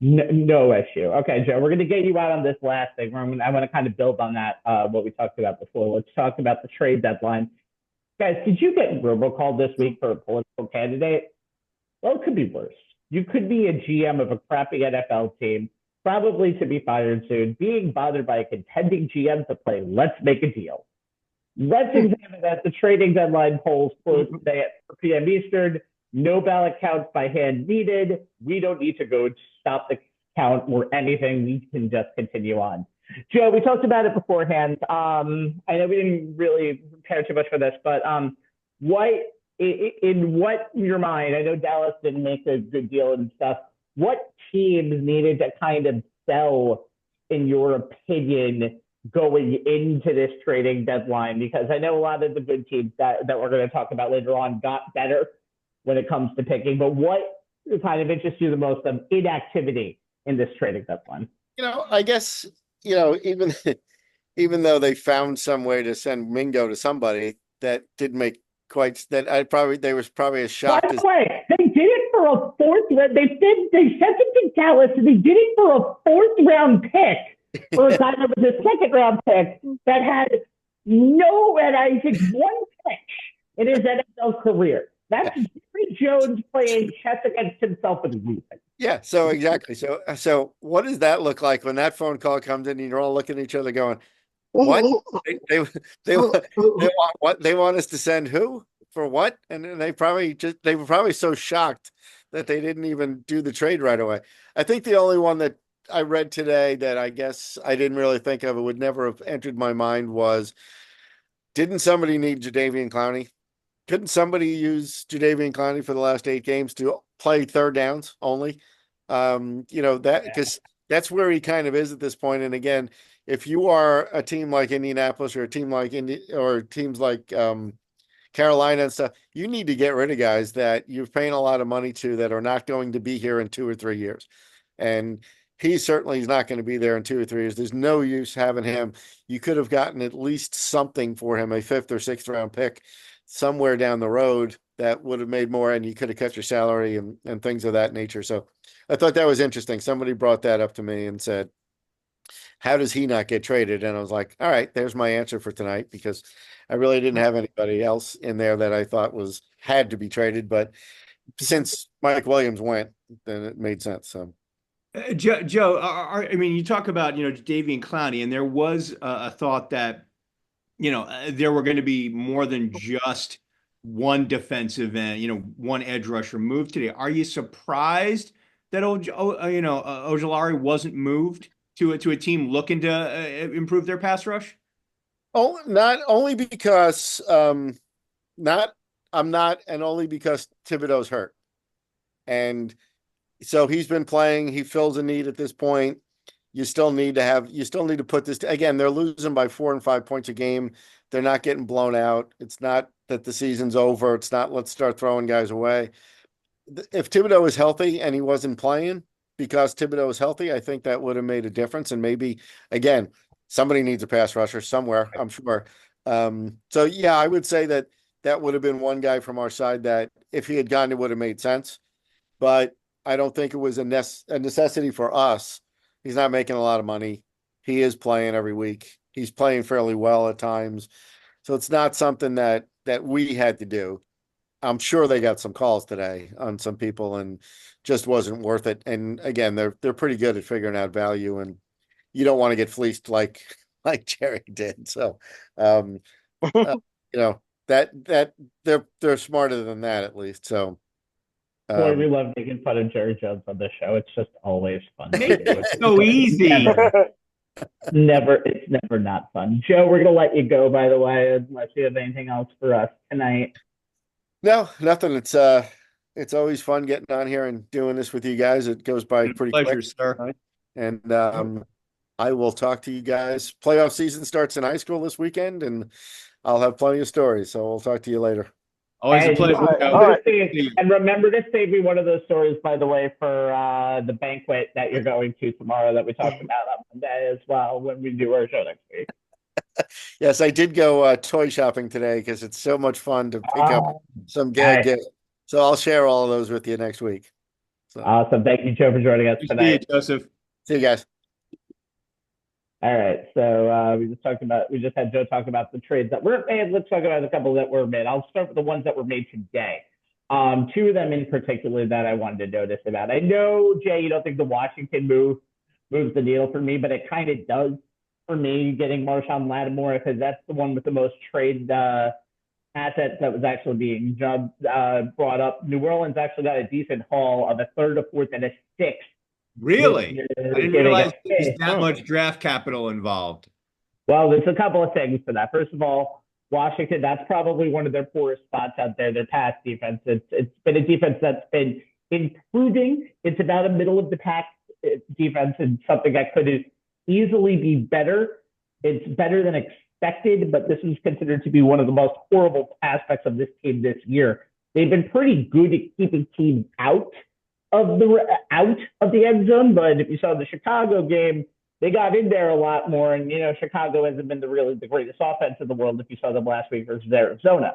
no issue. Okay, Joe, we're going to get you out on this last thing. I want to kind of build on that, what we talked about before. Let's talk about the trade deadline. Guys, did you get robocalled this week for a political candidate? Well, it could be worse. You could be a GM of a crappy NFL team, probably to be fired soon, being bothered by a contending GM to play Let's Make a Deal. Let's examine that. The trading deadline polls close today at 4 p.m. Eastern. No ballot counts by hand needed. We don't need to go stop the count or anything. We can just continue on. Joe, we talked about it beforehand. I know we didn't really prepare too much for this, but in your mind, I know Dallas didn't make a good deal and stuff. What teams needed to kind of sell, in your opinion, going into this trading deadline? Because I know a lot of the good teams that we're going to talk about later on got better when it comes to picking. But what kind of interests you the most of inactivity in this trading deadline? I guess, even though they found some way to send Mingo to somebody, that didn't make quite that. There was probably a shock. By the way, they it for a fourth round. They sent him to Dallas, and they did it for a fourth round pick for a guy that was a second round pick that had I think one pitch in his NFL career. That's Jerry Jones playing chess against himself and losing. Yeah, so exactly. So what does that look like when that phone call comes in and you're all looking at each other going, what? They want what? They want us to send who for what? And then they were probably so shocked that they didn't even do the trade right away. I think the only one that I read today that I guess I didn't really think of, it would never have entered my mind was, didn't somebody need Jadeveon Clowney? Couldn't somebody use Jadeveon Clowney for the last 8 games to play third downs only? Because that's where he kind of is at this point. And again, if you are a team like Indianapolis or a team like teams like Carolina and stuff, you need to get rid of guys that you're paying a lot of money to that are not going to be here in 2 or 3 years. And he certainly is not going to be there in 2 or 3 years. There's no use having him. You could have gotten at least something for him, a 5th or 6th round pick somewhere down the road that would have made more, and you could have cut your salary and things of that nature. So I thought that was interesting. Somebody brought that up to me and said, how does he not get traded? And I was like, all right, there's my answer for tonight, because I really didn't have anybody else in there that I thought had to be traded. But since Mike Williams went, then it made sense. So Joe, I mean, you talk about, Jadeveon Clowney, and there was a thought that, there were going to be more than just one defensive end, one edge rusher moved today. Are you surprised that Ojulari wasn't moved to a team looking to improve their pass rush? Oh, not only because I'm not, and only because Thibodeau's hurt, and so he's been playing. He fills a need at this point. You still need to put this again. They're losing by 4 and 5 points a game. They're not getting blown out. It's not that the season's over. It's not, let's start throwing guys away. If Thibodeau was healthy and he wasn't playing because Thibodeau was healthy, I think that would have made a difference. And maybe, again, somebody needs a pass rusher somewhere, I'm sure. So yeah, I would say that would have been one guy from our side that if he had gone, it would have made sense. But I don't think it was a necessity for us. He's not making a lot of money. He is playing every week. He's playing fairly well at times. So it's not something that we had to do. I'm sure they got some calls today on some people and just wasn't worth it. And again, they're pretty good at figuring out value, and you don't want to get fleeced like Jerry did. So, that they're smarter than that, at least. So, boy, we love making fun of Jerry Jones on the show. It's just always fun. It's so easy. It's never not fun. Joe, we're gonna let you go, by the way, unless you have anything else for us tonight. No, nothing. It's always fun getting on here and doing this with you guys. It goes by pretty pleasure, quick, sir. And I will talk to you guys. Playoff season starts in high school this weekend, and I'll have plenty of stories. So we'll talk to you later. Always a pleasure. And remember to save me one of those stories, by the way, for the banquet that you're going to tomorrow that we talked about on Monday as well when we do our show next week. Yes, I did go toy shopping today because it's so much fun to pick up some gag gifts. So I'll share all of those with you next week. So. Awesome. Thank you, Joe, for joining us tonight. See you, Joseph. See you guys. All right. So we just had Joe talk about the trades that were made. Let's talk about a couple that were made. I'll start with the ones that were made today. 2 of them in particular that I wanted to notice about. I know, Jay, you don't think the Washington move moves the needle for me, but it kind of does for me, getting Marshawn Lattimore, because that's the one with the most trade assets that was actually being brought up. New Orleans actually got a decent haul of a 3rd, a 4th, and a 6th. Really? I didn't realize there's that much draft capital involved. Well, there's a couple of things for that. First of all, Washington, that's probably one of their poorest spots out there, their pass defense. It's been a defense that's been improving. It's about a middle of the pack defense and something that could easily be better. It's better than expected, but this is considered to be one of the most horrible aspects of this team this year. They've been pretty good at keeping teams out of the end zone, but if you saw the Chicago game, they got in there a lot more. And Chicago hasn't been the greatest offense in the world. If you saw them last week versus Arizona,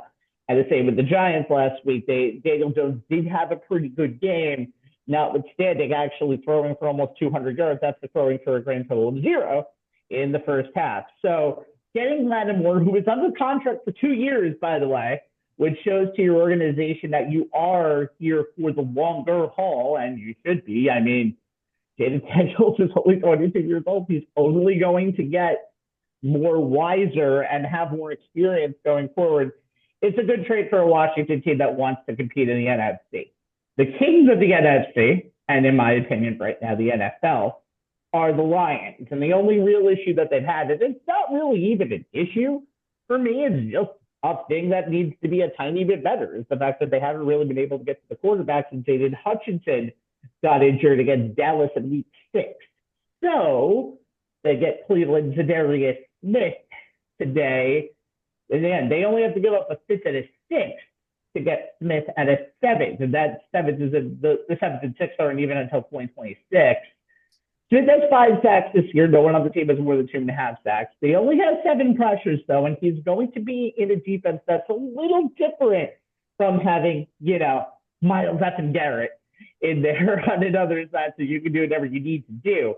And the same with the Giants last week. Daniel Jones did have a pretty good game, notwithstanding actually throwing for almost 200 yards after throwing for a grand total of 0 in the first half. So getting Lattimore, who is under contract for 2 years, by the way, which shows to your organization that you are here for the longer haul, and you should be. I mean, Jaden Daniels is only 22 years old. He's only going to get more wiser and have more experience going forward. It's a good trade for a Washington team that wants to compete in the NFC. The kings of the NFC, and in my opinion right now the NFL, are the Lions. And the only real issue that they've had, and it's not really even an issue for me, it's just a thing that needs to be a tiny bit better, is the fact that they haven't really been able to get to the quarterback since Jaden Hutchinson got injured against Dallas in week 6. So they get Cleveland's Zadarius Smith today. And then they only have to give up a 5th and a 6th to get Smith at a 7th. And that 7th is the 7th and 6th aren't even until 2026. Smith has 5 sacks this year. No one on the team has more than 2.5 sacks. They only have 7 pressures, though, and he's going to be in a defense that's a little different from having, Myles F. Garrett in there on another side, so you can do whatever you need to do.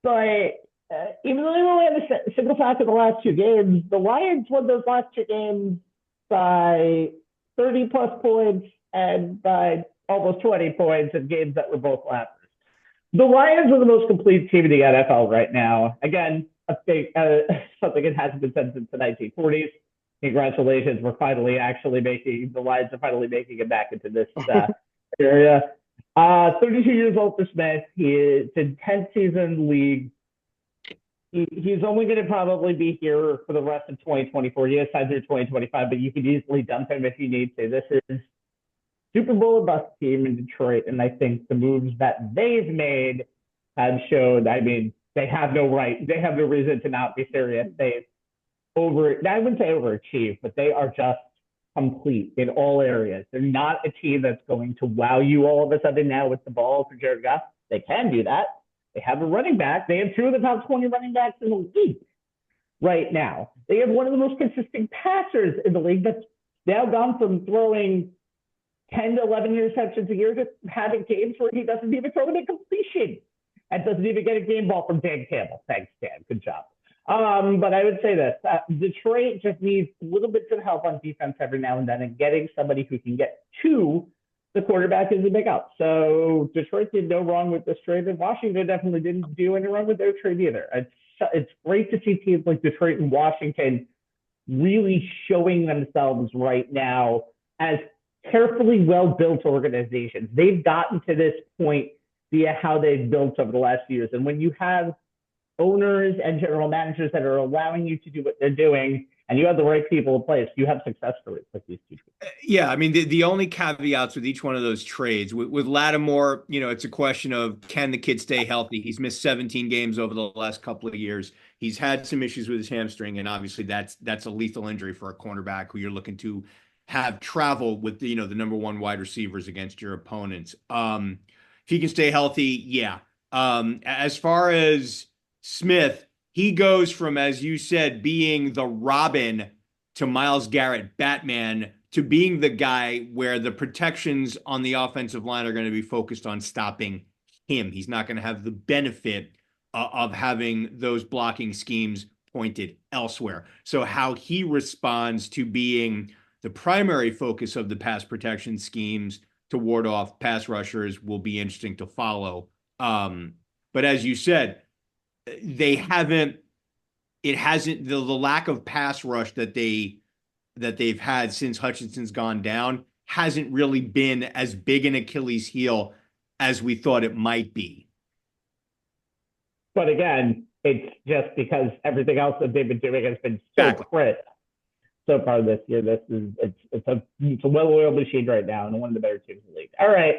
But even though they only had a single sack in the last 2 games, the Lions won those last 2 games by 30-plus points and by almost 20 points in games that were both lappers. The Lions are the most complete team in the NFL right now. Again, something that hasn't been said since the 1940s. Congratulations, the Lions are finally making it back into this area. 32 years old for Smith. He is in 10th season league. He's only going to probably be here for the rest of 2024. He has signed through 2025, but you could easily dump him if you need to. This is Super Bowl or bust team in Detroit, and I think the moves that they've made have showed, they have no reason to not be serious. I wouldn't say overachieved, but they are just complete in all areas. They're not a team that's going to wow you all of a sudden now with the ball for Jared Goff. They can do that. They have a running back. They have 2 of the top 20 running backs in the league right now. They have one of the most consistent passers in the league that's now gone from throwing 10 to 11 interceptions a year to having games where he doesn't even throw an incompletion and doesn't even get a game ball from Dan Campbell. Thanks, Dan. Good job. But I would say this, Detroit just needs little bits of help on defense every now and then, and getting somebody who can get to the quarterback is a big help. So Detroit did no wrong with this trade, and Washington definitely didn't do any wrong with their trade either. It's great to see teams like Detroit and Washington really showing themselves right now as carefully well-built organizations. They've gotten to this point via how they've built over the last few years. And when you have owners and general managers that are allowing you to do what they're doing, and you have the right people in place, you have success stories like these two. Yeah, the only caveats with each one of those trades, with Lattimore, it's a question of, can the kid stay healthy? He's missed 17 games over the last couple of years. He's had some issues with his hamstring, and obviously that's a lethal injury for a cornerback who you're looking to have travel with the number 1 wide receivers against your opponents. If he can stay healthy, yeah. As far as Smith, he goes from, as you said, being the Robin to Myles Garrett, Batman, to being the guy where the protections on the offensive line are going to be focused on stopping him. He's not going to have the benefit of having those blocking schemes pointed elsewhere. So how he responds to being the primary focus of the pass protection schemes to ward off pass rushers will be interesting to follow. But as you said, the lack of pass rush that they've had since Hutchinson's gone down hasn't really been as big an Achilles heel as we thought it might be. But again, it's just because everything else that they've been doing has been so crisp so far this year. It's a well-oiled machine right now, and one of the better teams in the league. All right,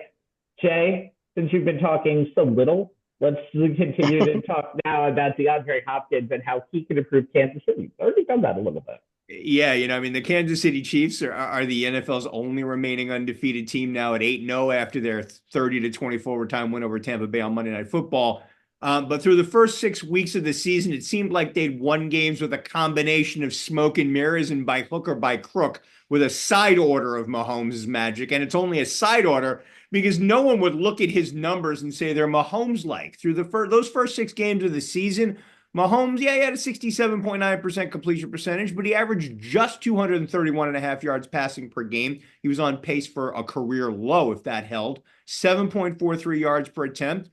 Jay, since you've been talking so little, let's continue to talk now about DeAndre Hopkins and how he can improve Kansas City. We've already done that a little bit. Yeah, the Kansas City Chiefs are the NFL's only remaining undefeated team now at 8-0 after their 30-24 overtime win over Tampa Bay on Monday Night Football. But through the first 6 weeks of the season, it seemed like they'd won games with a combination of smoke and mirrors and by hook or by crook with a side order of Mahomes' magic. And it's only a side order because no one would look at his numbers and say they're Mahomes-like. Through those first 6 games of the season, Mahomes, yeah, he had a 67.9% completion percentage, but he averaged just 231.5 yards passing per game. He was on pace for a career low if that held. 7.43 yards per attempt.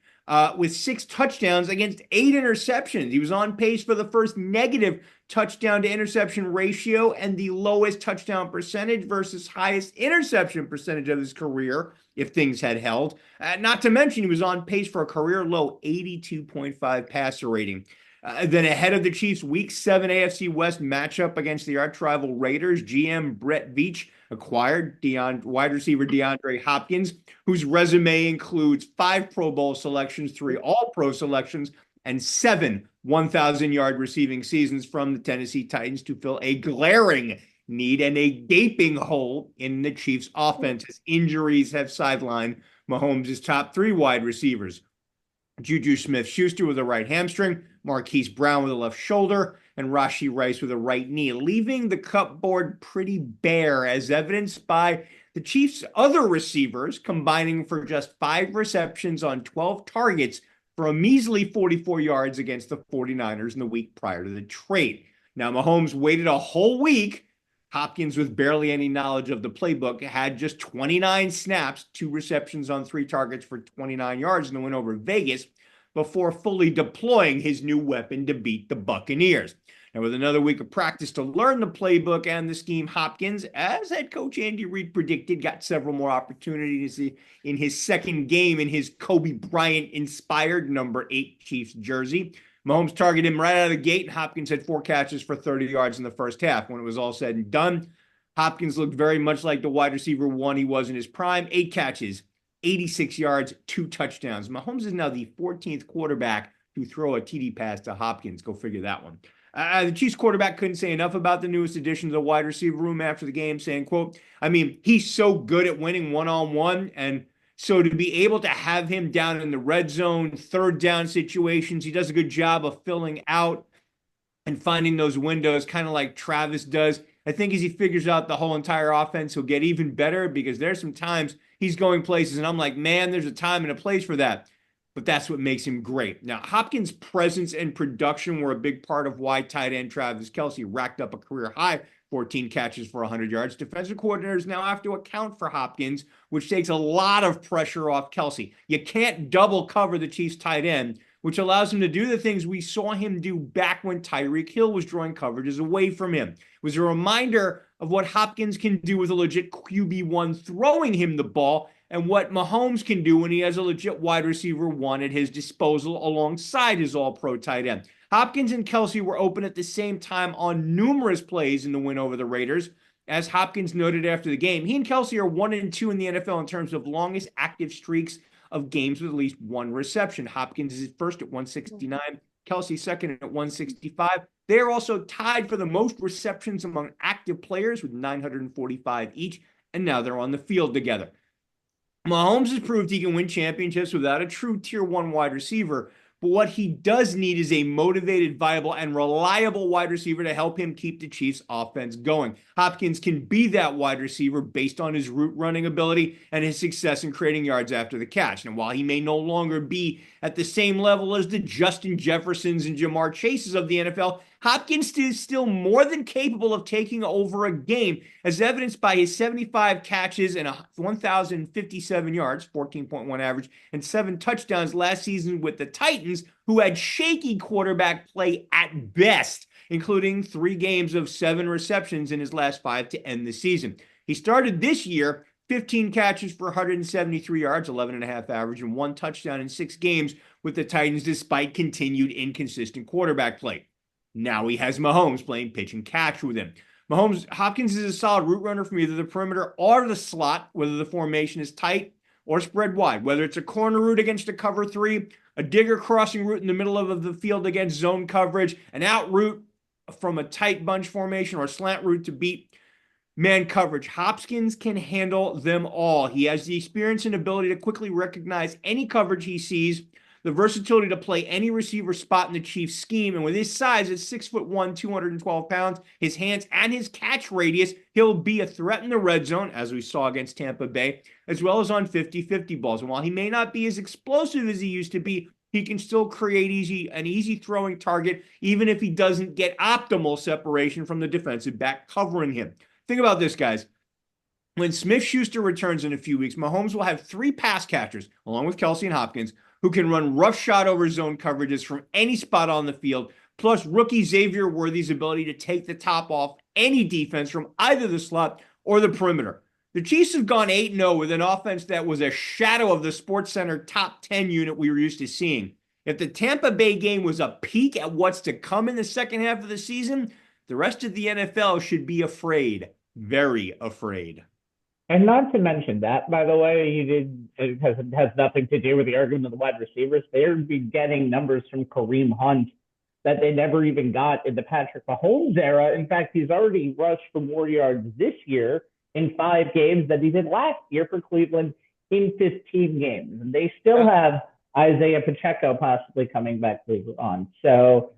With 6 touchdowns against 8 interceptions. He was on pace for the first negative touchdown to interception ratio and the lowest touchdown percentage versus highest interception percentage of his career if things had held. Not to mention he was on pace for a career low 82.5 passer rating. Then ahead of the Chiefs' Week 7 AFC West matchup against the arch-rival Raiders, GM Brett Veach acquired wide receiver DeAndre Hopkins, whose resume includes 5 Pro Bowl selections, 3 All-Pro selections, and 7 1,000-yard receiving seasons from the Tennessee Titans to fill a glaring need and a gaping hole in the Chiefs' offense as injuries have sidelined Mahomes' top 3 wide receivers. Juju Smith-Schuster with a right hamstring, Marquise Brown with a left shoulder, and Rashee Rice with a right knee, leaving the cupboard pretty bare, as evidenced by the Chiefs' other receivers combining for just 5 receptions on 12 targets for a measly 44 yards against the 49ers in the week prior to the trade. Now, Mahomes waited a whole week. Hopkins, with barely any knowledge of the playbook, had just 29 snaps, 2 receptions on 3 targets for 29 yards in the win over Vegas before fully deploying his new weapon to beat the Buccaneers. Now, with another week of practice to learn the playbook and the scheme, Hopkins, as head coach Andy Reid predicted, got several more opportunities in his second game in his Kobe Bryant-inspired number 8 Chiefs jersey. Mahomes targeted him right out of the gate, and Hopkins had 4 catches for 30 yards in the first half. When it was all said and done, Hopkins looked very much like the wide receiver 1 he was in his prime. 8 catches, 86 yards, 2 touchdowns. Mahomes is now the 14th quarterback to throw a TD pass to Hopkins. Go figure that one. The Chiefs quarterback couldn't say enough about the newest addition to the wide receiver room after the game, saying, quote, I mean, he's so good at winning one-on-one, and so to be able to have him down in the red zone, 3rd down situations, he does a good job of filling out and finding those windows, kind of like Travis does. I think as he figures out the whole entire offense, he'll get even better because there's some times he's going places and I'm like, man, there's a time and a place for that. But that's what makes him great. Now, Hopkins' presence and production were a big part of why tight end Travis Kelce racked up a career high 14 catches for 100 yards. Defensive coordinators now have to account for Hopkins, which takes a lot of pressure off Kelce. You can't double cover the Chiefs tight end, which allows him to do the things we saw him do back when Tyreek Hill was drawing coverages away from him. It was a reminder of what Hopkins can do with a legit QB1 throwing him the ball and what Mahomes can do when he has a legit wide receiver 1 at his disposal alongside his all-pro tight end. Hopkins and Kelce were open at the same time on numerous plays in the win over the Raiders. As Hopkins noted after the game, he and Kelce are 1 and 2 in the NFL in terms of longest active streaks of games with at least 1 reception. Hopkins is first at 169, Kelce second at 165. They are also tied for the most receptions among active players with 945 each, and now they're on the field together. Mahomes has proved he can win championships without a true tier 1 wide receiver, but what he does need is a motivated, viable, and reliable wide receiver to help him keep the Chiefs' offense going. Hopkins can be that wide receiver based on his route running ability and his success in creating yards after the catch. And while he may no longer be at the same level as the Justin Jeffersons and Jamar Chases of the NFL, Hopkins is still more than capable of taking over a game, as evidenced by his 75 catches and 1,057 yards, 14.1 average, and 7 touchdowns last season with the Titans, who had shaky quarterback play at best, including 3 games of 7 receptions in his last 5 to end the season. He started this year 15 catches for 173 yards, 11.5 average, and 1 touchdown in 6 games with the Titans despite continued inconsistent quarterback play. Now he has Mahomes playing pitch and catch with him. Hopkins is a solid route runner from either the perimeter or the slot, whether the formation is tight or spread wide, whether it's a corner route against a cover 3, a digger crossing route in the middle of the field against zone coverage, an out route from a tight bunch formation or a slant route to beat man coverage. Hopkins can handle them all. He has the experience and ability to quickly recognize any coverage he sees, the versatility to play any receiver spot in the Chiefs scheme. And with his size at 6'1", 212 pounds, his hands and his catch radius, he'll be a threat in the red zone, as we saw against Tampa Bay, as well as on 50-50 balls. And while he may not be as explosive as he used to be, he can still create an easy throwing target, even if he doesn't get optimal separation from the defensive back covering him. Think about this, guys. When Smith-Schuster returns in a few weeks, Mahomes will have 3 pass catchers, along with Kelsey and Hopkins, who can run rough shot over zone coverages from any spot on the field, plus rookie Xavier Worthy's ability to take the top off any defense from either the slot or the perimeter. The Chiefs have gone 8-0 with an offense that was a shadow of the SportsCenter top 10 unit we were used to seeing. If the Tampa Bay game was a peek at what's to come in the second half of the season, the rest of the NFL should be afraid, very afraid. And not to mention that, by the way, it has nothing to do with the argument of the wide receivers. They're getting numbers from Kareem Hunt that they never even got in the Patrick Mahomes era. In fact, he's already rushed for more yards this year in 5 games than he did last year for Cleveland in 15 games. And they still have Isaiah Pacheco possibly coming back later on. So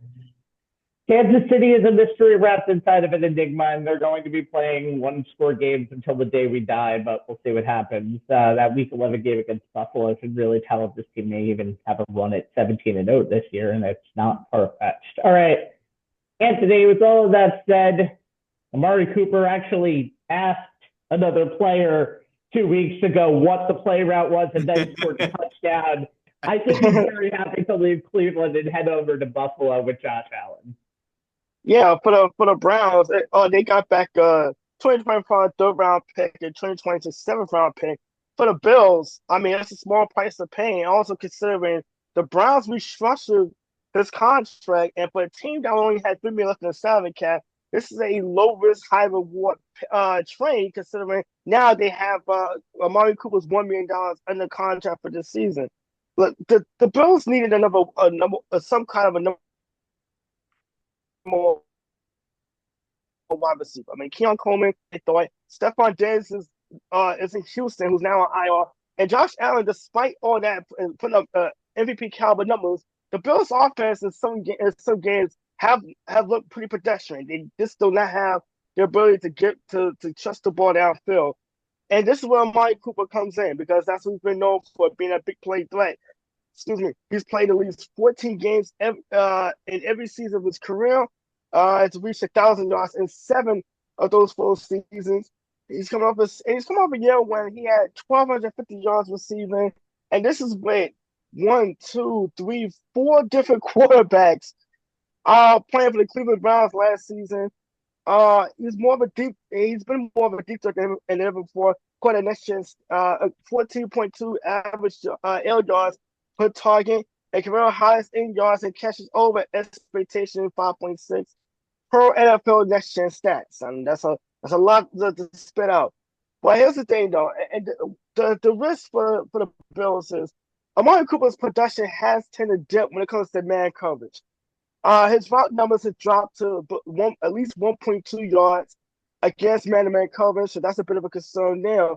Kansas City is a mystery wrapped inside of an enigma, and they're going to be playing 1-score games until the day we die, but we'll see what happens. That Week 11 game against Buffalo should really tell if this team may even have a run at 17-0 this year, and it's not far-fetched. All right, Anthony, with all of that said, Amari Cooper actually asked another player 2 weeks ago what the play route was and then scored a touchdown. I think he's very happy to leave Cleveland and head over to Buffalo with Josh Allen. Yeah, for the Browns, they got back 2025 third-round pick and 2026 seventh-round pick. For the Bills, I mean, that's a small price to pay, and also considering the Browns restructured his contract, and for a team that only had $3 million left in the salary cap, this is a low-risk, high-reward trade, considering now they have Amari Cooper's $1 million under contract for this season. Look, the Bills needed some kind of a number more wide receiver. I mean, Keon Coleman, they thought Stephon Diggs is in Houston, who's now on IR, and Josh Allen, despite all that, putting up MVP caliber numbers, the Bills' offense in some games have looked pretty pedestrian. They just do not have the ability to get to trust the ball downfield, and this is where Amari Cooper comes in, because that's what he's been known for, being a big play threat. He's played at least 14 games in every season of his career. It's reached 1,000 yards in 7 of those 4 seasons. He's coming off a year when he had 1,250 yards receiving, and this is with 1, 2, 3, 4 different quarterbacks playing for the Cleveland Browns last season. He's been more of a deep threat than ever before. Caught a next chance, 14.2 average air yards per target, and career highest in yards and catches over expectation 5.6 per NFL next gen stats. I mean, that's a lot to spit out. But here's the thing, though, and the risk for the Bills is Amari Cooper's production has tended to dip when it comes to man coverage. His route numbers have dropped to at least 1.2 yards against man-to-man coverage, so that's a bit of a concern there.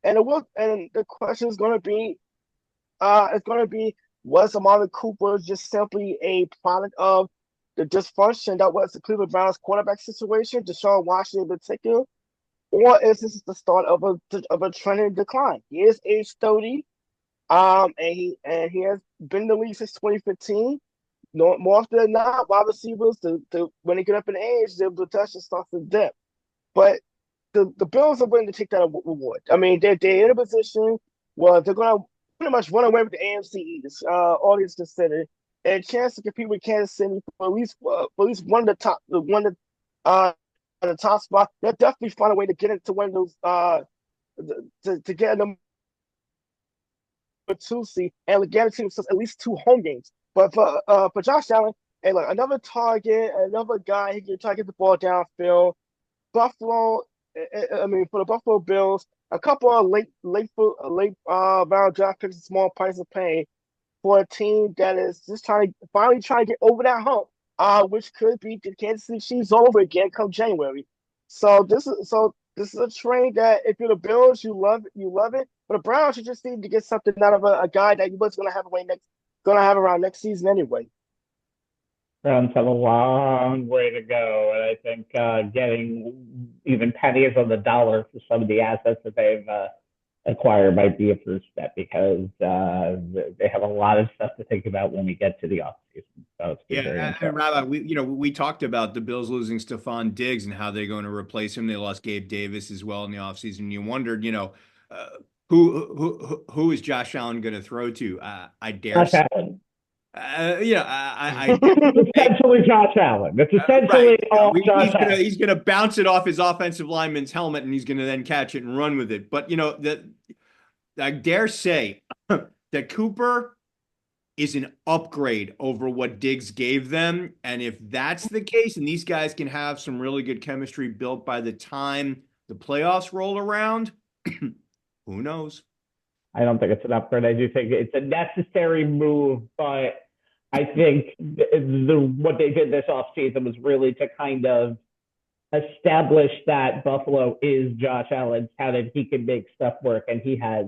And the question is going to be, was Amari Cooper just simply a product of the dysfunction that was the Cleveland Browns quarterback situation, Deshaun Washington in particular, or is this the start of a trending decline? He is age 30, and he has been in the league since 2015. More often than not, wide receivers, when they get up in age, their production starts to dip. But the Bills are willing to take that reward. I mean, they're in a position where they're going to pretty much run away with the AFC East, all these considered, and a chance to compete with Kansas City for at least one of the top, the top spot. They'll definitely find a way to get into one of those, to get a number 2 seed and guarantee themselves at least 2 home games. But for Josh Allen, hey, look, another target, another guy he can try to get the ball downfield. Buffalo, I mean, for the Buffalo Bills, a couple of late round draft picks, a small price of pay for a team that is just finally trying to get over that hump, which could be the Kansas City Chiefs over again come January. So this is a trade that if you're the Bills, you love it. But the Browns, you just need to get something out of a guy that you was going to have away next gonna have around next season anyway. Browns have a long way to go, and I think getting even pennies on the dollar for some of the assets that they've acquired might be a first step because they have a lot of stuff to think about when we get to the offseason. So it's been very Yeah, interesting. and Rabbi, we talked about the Bills losing Stephon Diggs and how they're going to replace him. They lost Gabe Davis as well in the offseason. You wondered, uh, who is Josh Allen going to throw to? I dare Josh say, Allen. I It's essentially Josh Allen. It's essentially right. all Josh Allen. He's gonna bounce it off his offensive lineman's helmet and he's gonna then catch it and run with it. But that I dare say that Cooper is an upgrade over what Diggs gave them. And if that's the case, and these guys can have some really good chemistry built by the time the playoffs roll around, who knows? I don't think it's an upgrade. I do think it's a necessary move, but I think what they did this offseason was really to kind of establish that Buffalo is Josh Allen's talent. He can make stuff work, and he has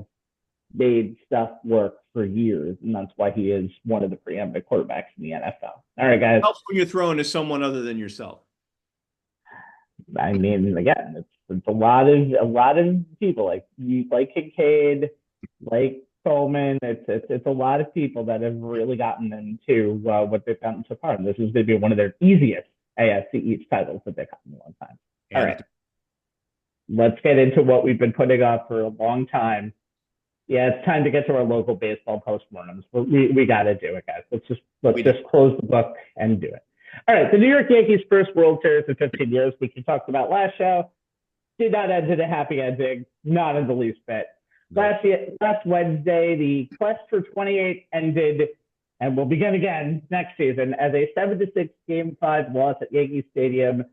made stuff work for years, and that's why he is one of the preeminent quarterbacks in the NFL. All right, guys. Helps when you're throwing to someone other than yourself. I mean, again, it's a lot of people like Kincaid, like Coleman. It's a lot of people that have really gotten into what they've gotten so far. And this is going to be one of their easiest AFC East titles that they've gotten in a long time. All right, let's get into what we've been putting off for a long time. Yeah, it's time to get to our local baseball postmortems. We got to do it, guys. Let's just close the book and do it. All right, the New York Yankees' first World Series in 15 years, which we talked about last show, did not end in a happy ending, not in the least bit. Last Wednesday, the quest for 28 ended, and will begin again next season as a 7-6 Game 5 loss at Yankee Stadium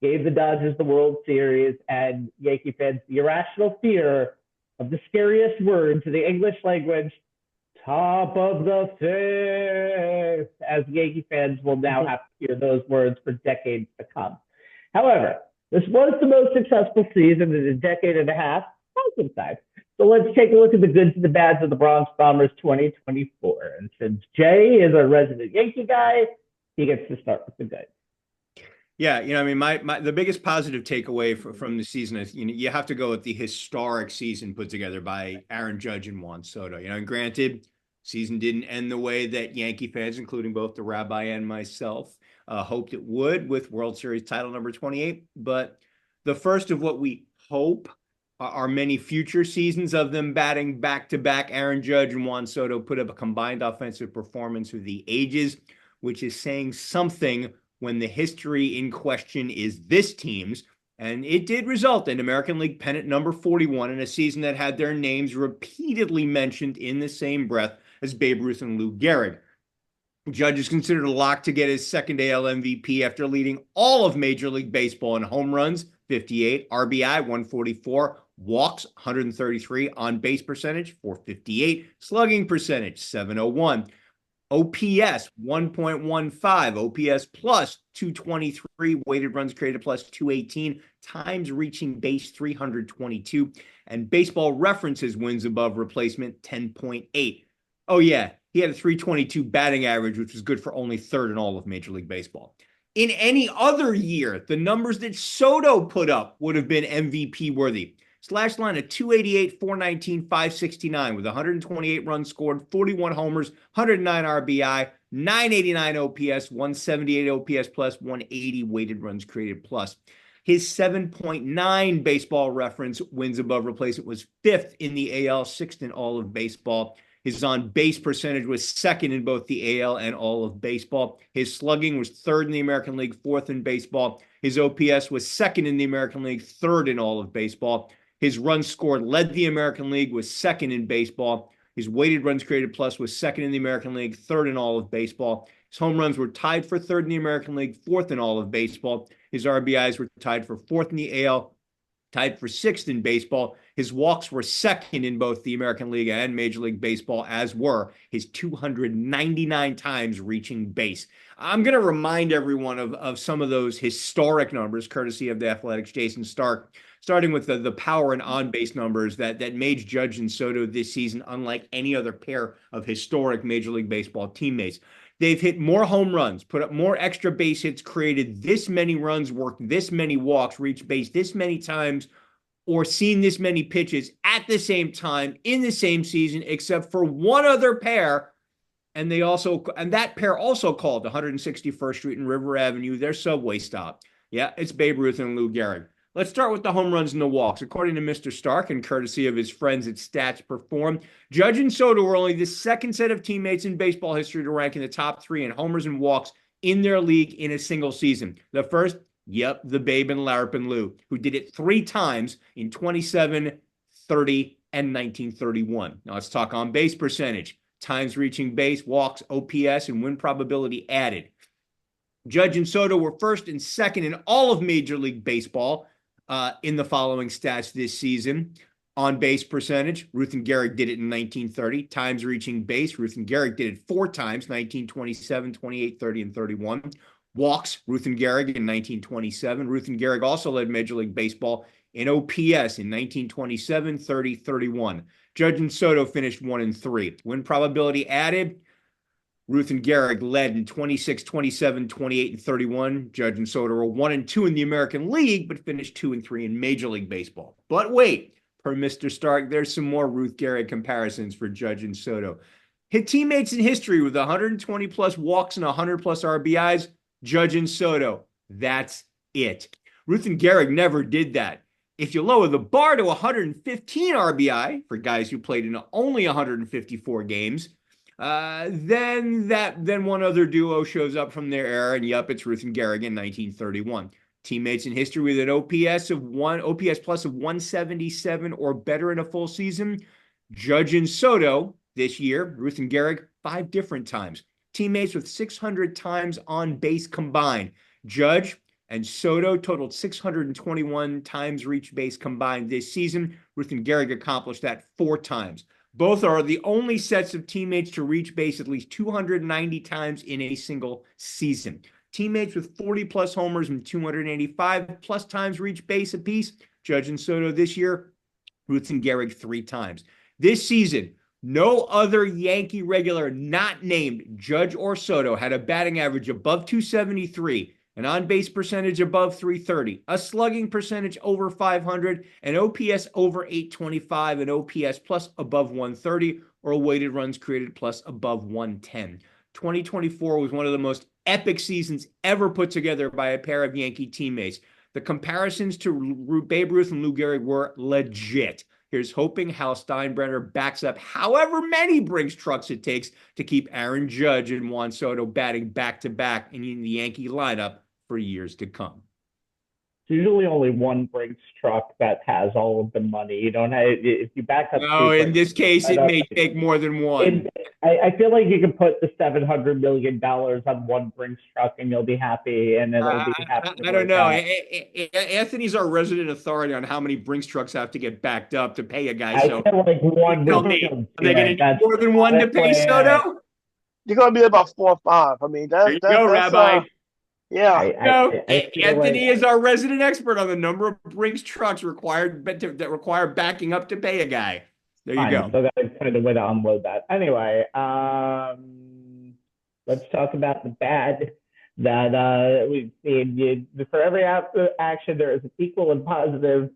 gave the Dodgers the World Series and Yankee fans the irrational fear of the scariest words in the English language, top of the fifth, as Yankee fans will now have to hear those words for decades to come. However, this was the most successful season in a decade and a half, positive side. So let's take a look at the goods and the bads of the Bronx Bombers 2024. And since Jay is a resident Yankee guy, he gets to start with the good. Yeah, I mean, the biggest positive takeaway from the season is, you have to go with the historic season put together by Aaron Judge and Juan Soto. And granted, season didn't end the way that Yankee fans, including both the Rabbi and myself, hoped it would with World Series title number 28. But the first of what we hope are many future seasons of them batting back-to-back. Aaron Judge and Juan Soto put up a combined offensive performance through the ages, which is saying something when the history in question is this team's, and it did result in American League pennant number 41 in a season that had their names repeatedly mentioned in the same breath as Babe Ruth and Lou Gehrig. Judge is considered a lock to get his second AL MVP after leading all of Major League Baseball in home runs, 58, RBI, 144, walks, 133, on-base percentage, 458, slugging percentage, 701, OPS 1.15, OPS plus 223, weighted runs created plus 218, times reaching base 322, and Baseball References wins above replacement 10.8. Oh yeah, he had a 322 batting average, which was good for only third in all of Major League Baseball. In any other year, the numbers that Soto put up would have been MVP worthy. Slash line of 288, 419, 569 with 128 runs scored, 41 homers, 109 RBI, 989 OPS, 178 OPS plus, 180 weighted runs created plus. His 7.9 Baseball Reference wins above replacement was fifth in the AL, sixth in all of baseball. His on-base percentage was second in both the AL and all of baseball. His slugging was third in the American League, fourth in baseball. His OPS was second in the American League, third in all of baseball. His runs scored led the American League, was second in baseball. His weighted runs created plus was second in the American League, third in all of baseball. His home runs were tied for third in the American League, fourth in all of baseball. His RBIs were tied for fourth in the AL, tied for sixth in baseball. His walks were second in both the American League and Major League Baseball, as were his 299 times reaching base. I'm going to remind everyone of some of those historic numbers, courtesy of the Athletics' Jason Stark. starting with the power and on-base numbers that made Judge and Soto this season unlike any other pair of historic Major League Baseball teammates. They've hit more home runs, put up more extra base hits, created this many runs, worked this many walks, reached base this many times, or seen this many pitches at the same time in the same season, except for one other pair. And that pair also called 161st Street and River Avenue their subway stop. Yeah, it's Babe Ruth and Lou Gehrig. Let's start with the home runs and the walks. According to Mr. Stark, and courtesy of his friends at Stats Perform, Judge and Soto were only the second set of teammates in baseball history to rank in the top 3 in homers and walks in their league in a single season. The first, the Babe and Larrapin Lou, who did it 3 times in 27, 30, and 1931. Now let's talk on base percentage. Times reaching base, walks, OPS, and win probability added. Judge and Soto were first and second in all of Major League Baseball in the following stats this season. On base percentage, Ruth and Gehrig did it in 1930. Times reaching base, Ruth and Gehrig did it 4 times, 1927, 28, 30, and 31. Walks, Ruth and Gehrig in 1927. Ruth and Gehrig also led Major League Baseball in OPS in 1927, 30, 31. Judge and Soto finished 1 and 3. Win probability added, Ruth and Gehrig led in 26, 27, 28, and 31. Judge and Soto were 1 and 2 in the American League, but finished 2 and 3 in Major League Baseball. But wait, per Mr. Stark, there's some more Ruth Gehrig comparisons for Judge and Soto. Hit teammates in history with 120 plus walks and 100 plus RBIs, Judge and Soto. That's it. Ruth and Gehrig never did that. If you lower the bar to 115 RBI for guys who played in only 154 games, then one other duo shows up from their era, and it's Ruth and Gehrig in 1931. Teammates in history with an OPS plus of 177 or better in a full season, Judge and Soto this year, Ruth and Gehrig 5 different times. Teammates with 600 times on base combined. Judge and Soto totaled 621 times reached base combined this season. Ruth and Gehrig accomplished that 4 times. Both are the only sets of teammates to reach base at least 290 times in a single season. Teammates with 40 plus homers and 285 plus times reach base apiece. Judge and Soto this year, Ruth and Gehrig 3 times. This season, no other Yankee regular not named Judge or Soto had a batting average above 273, an on-base percentage above 330, a slugging percentage over 500, an OPS over 825, an OPS plus above 130, or a weighted runs created plus above 110. 2024 was one of the most epic seasons ever put together by a pair of Yankee teammates. The comparisons to Babe Ruth and Lou Gehrig were legit. Here's hoping Hal Steinbrenner backs up however many Brinks trucks it takes to keep Aaron Judge and Juan Soto batting back-to-back in the Yankee lineup for years to come. There's usually only one Brinks truck that has all of the money. You don't have, if you back up. No, in this case, it may take more than one. I feel like you can put the $700 million on one Brinks truck and you'll be happy. And it'll be happy. I don't know. Anthony's our resident authority on how many Brinks trucks have to get backed up to pay a guy. I feel like one. Are they going to need more than one to pay Soto? You're going to be about 4 or 5. I mean, there you go, Rabbi. Yeah. Anthony is our resident expert on the number of Brinks trucks that require backing up to pay a guy. There you go. So that's kind of the way to unload that. Anyway, let's talk about the bad that we've seen. For every action, there is an equal and positive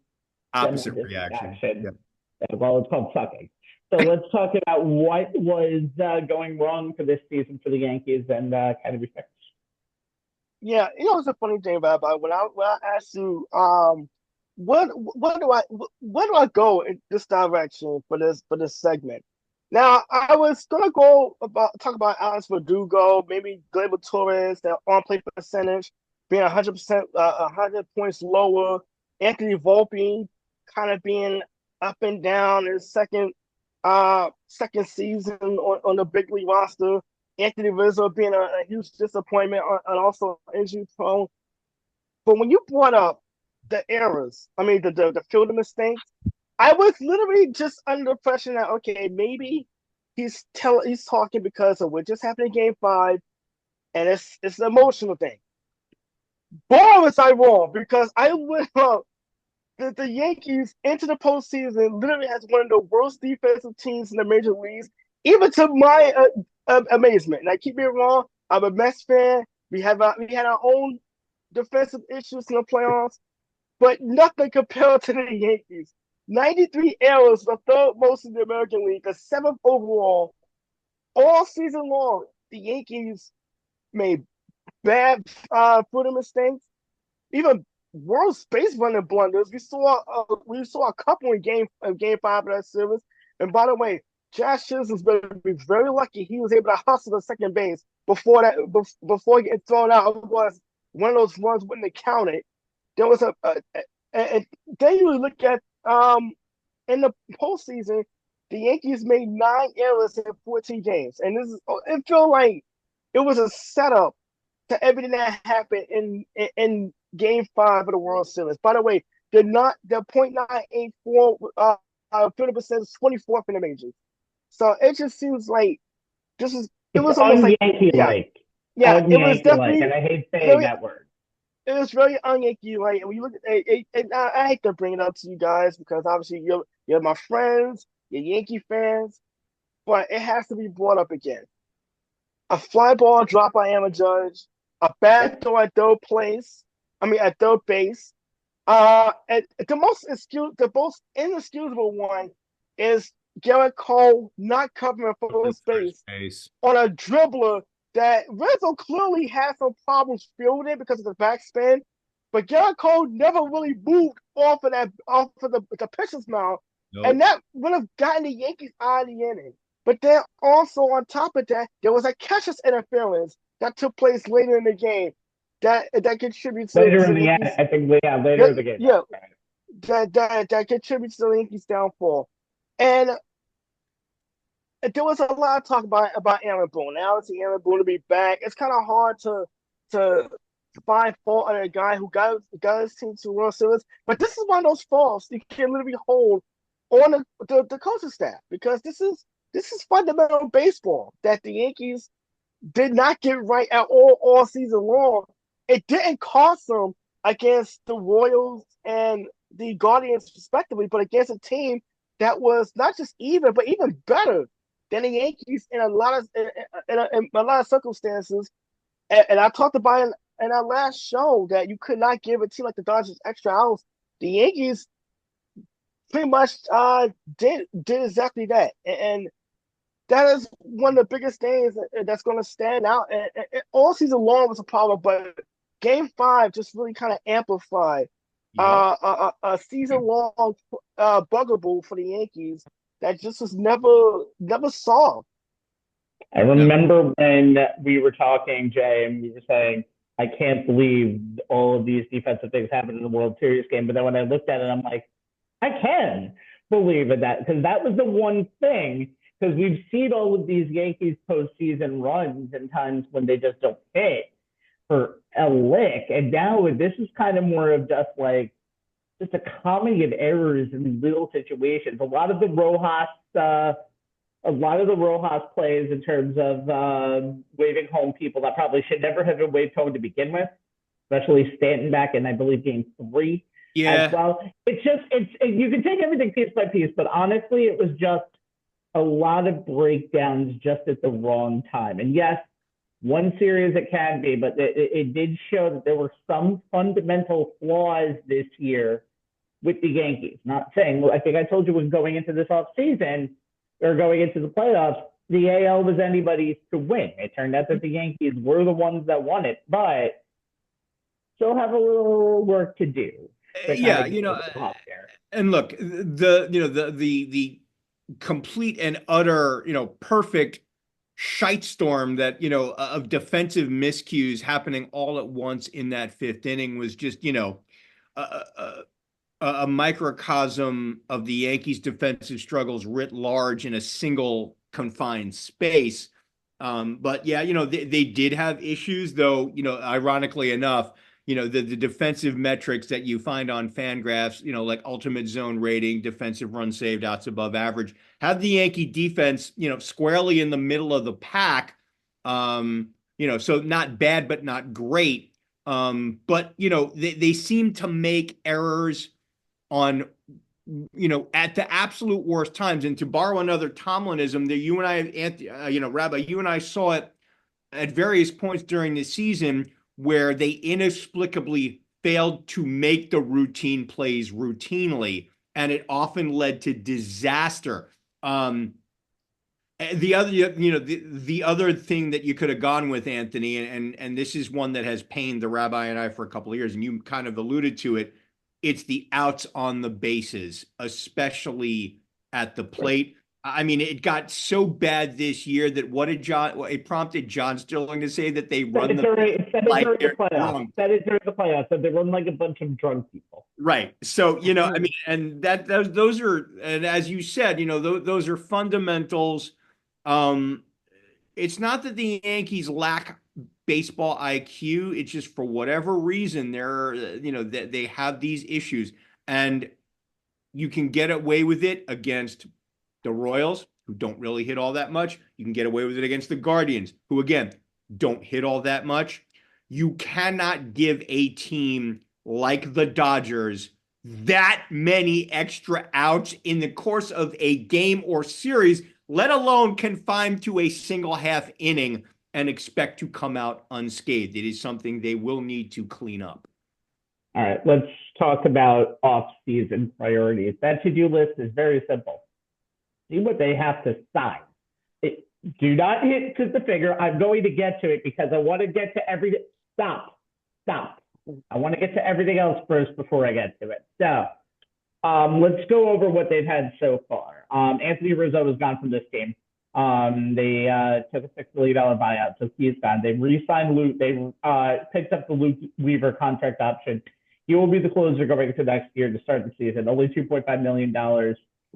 opposite reaction. Yeah. Well, it's called sucking. So let's talk about what was going wrong for this season for the Yankees and kind of be fixed. Yeah, it's a funny thing about when I asked you, where do I go in this direction for this segment? Now I was gonna talk about Alex Verdugo, maybe Gleyber Torres, their on-play percentage being 100%, 100 points lower. Anthony Volpe kind of being up and down his second season on the big league roster. Anthony Rizzo being a huge disappointment and also injury prone. But when you brought up the errors, I mean the field of mistakes, I was literally just under the impression that okay, maybe he's talking because of what just happened in Game 5, and it's an emotional thing. Boy, was I wrong, because I went up the Yankees into the postseason literally has one of the worst defensive teams in the major leagues, even to my amazement. And I keep me wrong. I'm a Mets fan. We had our own defensive issues in the playoffs, but nothing compared to the Yankees. 93 errors, the third most in the American League, the seventh overall. All season long, the Yankees made bad footing mistakes, even worse base running blunders. We saw a couple in game 5 of that series. And by the way, Josh Chisholm's going to be very lucky he was able to hustle to second base before getting thrown out. Otherwise, one of those runs wouldn't have counted. There was and then you look at in the postseason, the Yankees made 9 errors in 14 games, and it felt like it was a setup to everything that happened in Game 5 of the World Series. By the way, the .984 field percent is 24th in the majors. So it just seems like it was almost like Yankee-like. Yeah, it was definitely, and I hate saying that word. It was very un-Yankee like. And when you look at I hate to bring it up to you guys because obviously you're my friends, you're Yankee fans, but it has to be brought up again. A fly ball dropped by Aaron Judge, a bad throw at third base. And the most inexcusable one is Garrett Cole not covering first base on a dribbler that Rizzo clearly had some problems fielding because of the backspin, but Garrett Cole never really moved off of the pitcher's mound, and that would have gotten the Yankees out of the inning. But then also on top of that, there was a catcher's interference that took place later in the game that contributes later in the end. I think later in the game. Yeah, that contributes to the Yankees' downfall, and there was a lot of talk about Aaron Boone. Now it's Aaron Boone to be back. It's kind of hard to find fault in a guy who got his team to World Series. But this is one of those faults you can literally hold on the coaching staff because this is fundamental baseball that the Yankees did not get right at all season long. It didn't cost them against the Royals and the Guardians respectively, but against a team that was not just even, but even better than the Yankees in a lot of circumstances. And I talked about it in our last show that you could not give a team like the Dodgers extra outs. The Yankees pretty much did exactly that. And that is one of the biggest things that's going to stand out. And all season long was a problem, but Game 5 just really kind of amplified a season-long bugaboo for the Yankees that just was never solved. I remember when we were talking, Jay, and we were saying, I can't believe all of these defensive things happened in the World Series game. But then when I looked at it, I'm like, I can believe in that because that was the one thing. Because we've seen all of these Yankees postseason runs and times when they just don't hit for a lick. And now this is kind of more of just a comedy of errors in little situations. A lot of the Rojas plays in terms of waving home people that probably should never have been waved home to begin with, especially Stanton back in, I believe, Game 3 as well. It's you can take everything piece by piece, but honestly, it was just a lot of breakdowns just at the wrong time. And yes, one series it can be, but it did show that there were some fundamental flaws this year with the Yankees. Not saying, I think I told you when going into this offseason or going into the playoffs, the AL was anybody's to win. It turned out that the Yankees were the ones that won it, but still have a little work to do. And look, the complete and utter, perfect shite storm that, of defensive miscues happening all at once in that fifth inning was just, a microcosm of the Yankees' defensive struggles writ large in a single confined space. But yeah, they did have issues, though, ironically enough, the defensive metrics that you find on Fangraphs, like ultimate zone rating, defensive run saved, outs above average, have the Yankee defense, squarely in the middle of the pack. So not bad, but not great. But, they seem to make errors on, at the absolute worst times. And to borrow another Tomlinism, that you and I, Rabbi, you and I saw it at various points during the season where they inexplicably failed to make the routine plays routinely, and it often led to disaster. The other, the other thing that you could have gone with, Anthony, and this is one that has pained the Rabbi and I for a couple of years, and you kind of alluded to it. It's the outs on the bases, especially at the plate. I mean, it got so bad this year that it prompted John Sterling to say that they run during the playoffs. So they run like a bunch of drunk people. Right. So, I mean, and those are, and as you said, those are fundamentals. It's not that the Yankees lack baseball IQ. It's just for whatever reason, they have these issues, and you can get away with it against the Royals, who don't really hit all that much. You can get away with it against the Guardians, who again don't hit all that much. You cannot give a team like the Dodgers that many extra outs in the course of a game or series, let alone confined to a single half inning, and expect to come out unscathed. It is something they will need to clean up. All right, let's talk about off-season priorities. That to-do list is very simple. See what they have to sign. Do not hit to the figure. I'm going to get to it because I want to get to everything. Stop. I want to get to everything else first before I get to it. So let's go over what they've had so far. Anthony Rizzo was gone from this game. They took a $6 million buyout, so he's gone. They re-signed Luke. They picked up the Luke Weaver contract option. He will be the closer going into next year to start the season. Only $2.5 million.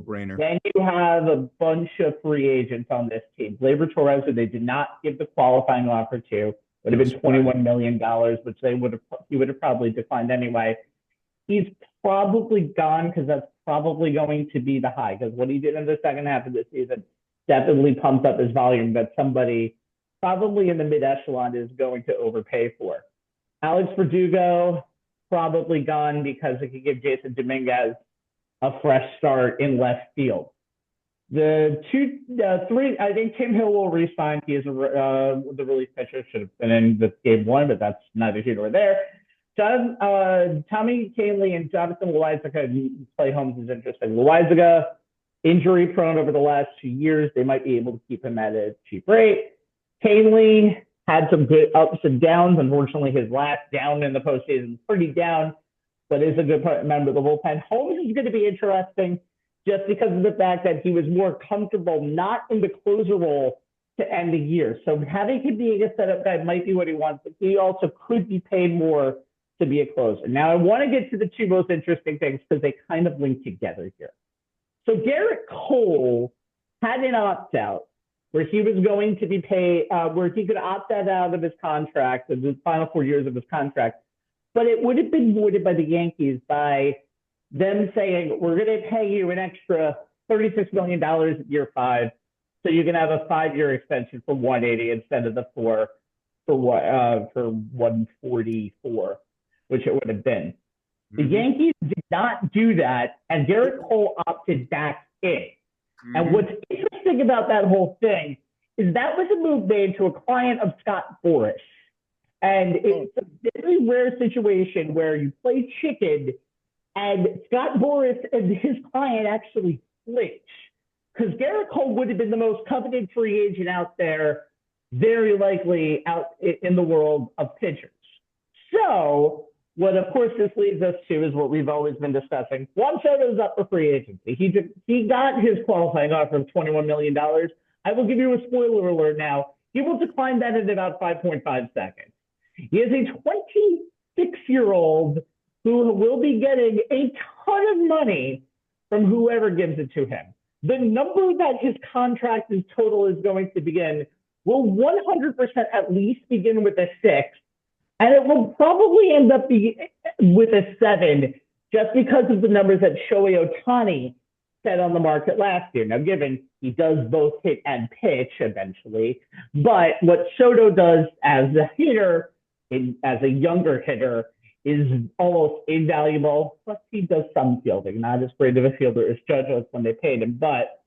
Brainer. Then you have a bunch of free agents on this team. Gleyber Torres, who they did not give the qualifying offer to, would have been $21 million, which he would have probably declined anyway. He's probably gone because that's probably going to be the high, because what he did in the second half of the season definitely pumped up his volume that somebody probably in the mid-echelon is going to overpay for. Alex Verdugo, probably gone because it could give Jason Dominguez a fresh start in left field. Three, I think Tim Hill will re-sign. He is the relief pitcher, should have been in this game one, but that's neither here nor there. Tommy Kahnle and Jonathan Loaizaga play Holmes is interesting. Loaizaga, injury prone over the last 2 years. They might be able to keep him at a cheap rate. Kahnle had some good ups and downs. Unfortunately, his last down in the postseason is pretty down, but is a good member of the bullpen. Holmes is going to be interesting just because of the fact that he was more comfortable not in the closer role to end the year. So having him being a setup guy might be what he wants, but he also could be paid more to be a closer. Now, I want to get to the two most interesting things because they kind of link together here. So Garrett Cole had an opt-out where he was going to be paid, where he could opt that out of his contract, of the final 4 years of his contract, but it would have been voided by the Yankees by them saying, we're going to pay you an extra $36 million at year 5, so you can have a 5-year extension for $180 instead of the for 144, which it would have been. The Yankees did not do that, and Garrett Cole opted back in. And what's interesting about that whole thing is that was a move made to a client of Scott Boras. And it's a very rare situation where you play chicken and Scott Boras and his client actually flinch. Because Garrett Cole would have been the most coveted free agent out there, very likely out in the world of pitchers. So what, of course, this leads us to is what we've always been discussing. Juan Soto's up for free agency. He got his qualifying offer of $21 million. I will give you a spoiler alert now. He will decline that in about 5.5 seconds. He is a 26-year-old who will be getting a ton of money from whoever gives it to him. The number that his contract is total is going to begin will 100% at least begin with a 6, and it will probably end up with a 7 just because of the numbers that Shohei Ohtani set on the market last year. Now, given he does both hit and pitch eventually, but what Soto does as a hitter, as a younger hitter, is almost invaluable. Plus, he does some fielding, not as great of a fielder as Judge was when they paid him. But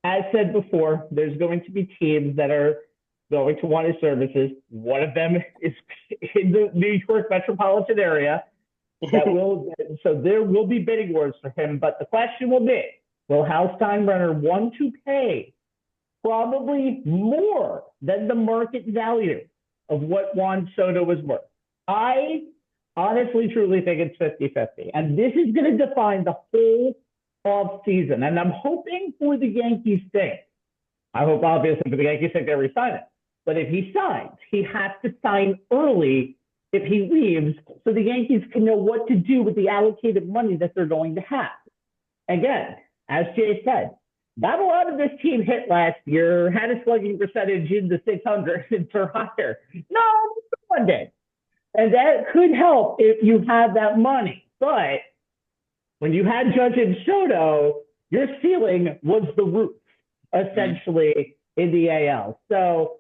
as said before, there's going to be teams that are going to want his services. One of them is in the New York metropolitan area. So there will be bidding wars for him. But the question will be, will Hal Steinbrenner want to pay probably more than the market value of what Juan Soto was worth? I honestly, truly think it's 50-50. And this is going to define the whole offseason. And I'm hoping for the Yankees thing. I hope, obviously, for the Yankees thing, they resign it. But if he signs, he has to sign early if he leaves, so the Yankees can know what to do with the allocated money that they're going to have. Again, as Jay said, not a lot of this team hit last year, had a slugging percentage in the 600s or higher. No, one did. And that could help if you have that money. But when you had Judge and Soto, your ceiling was the roof, essentially, in the AL. So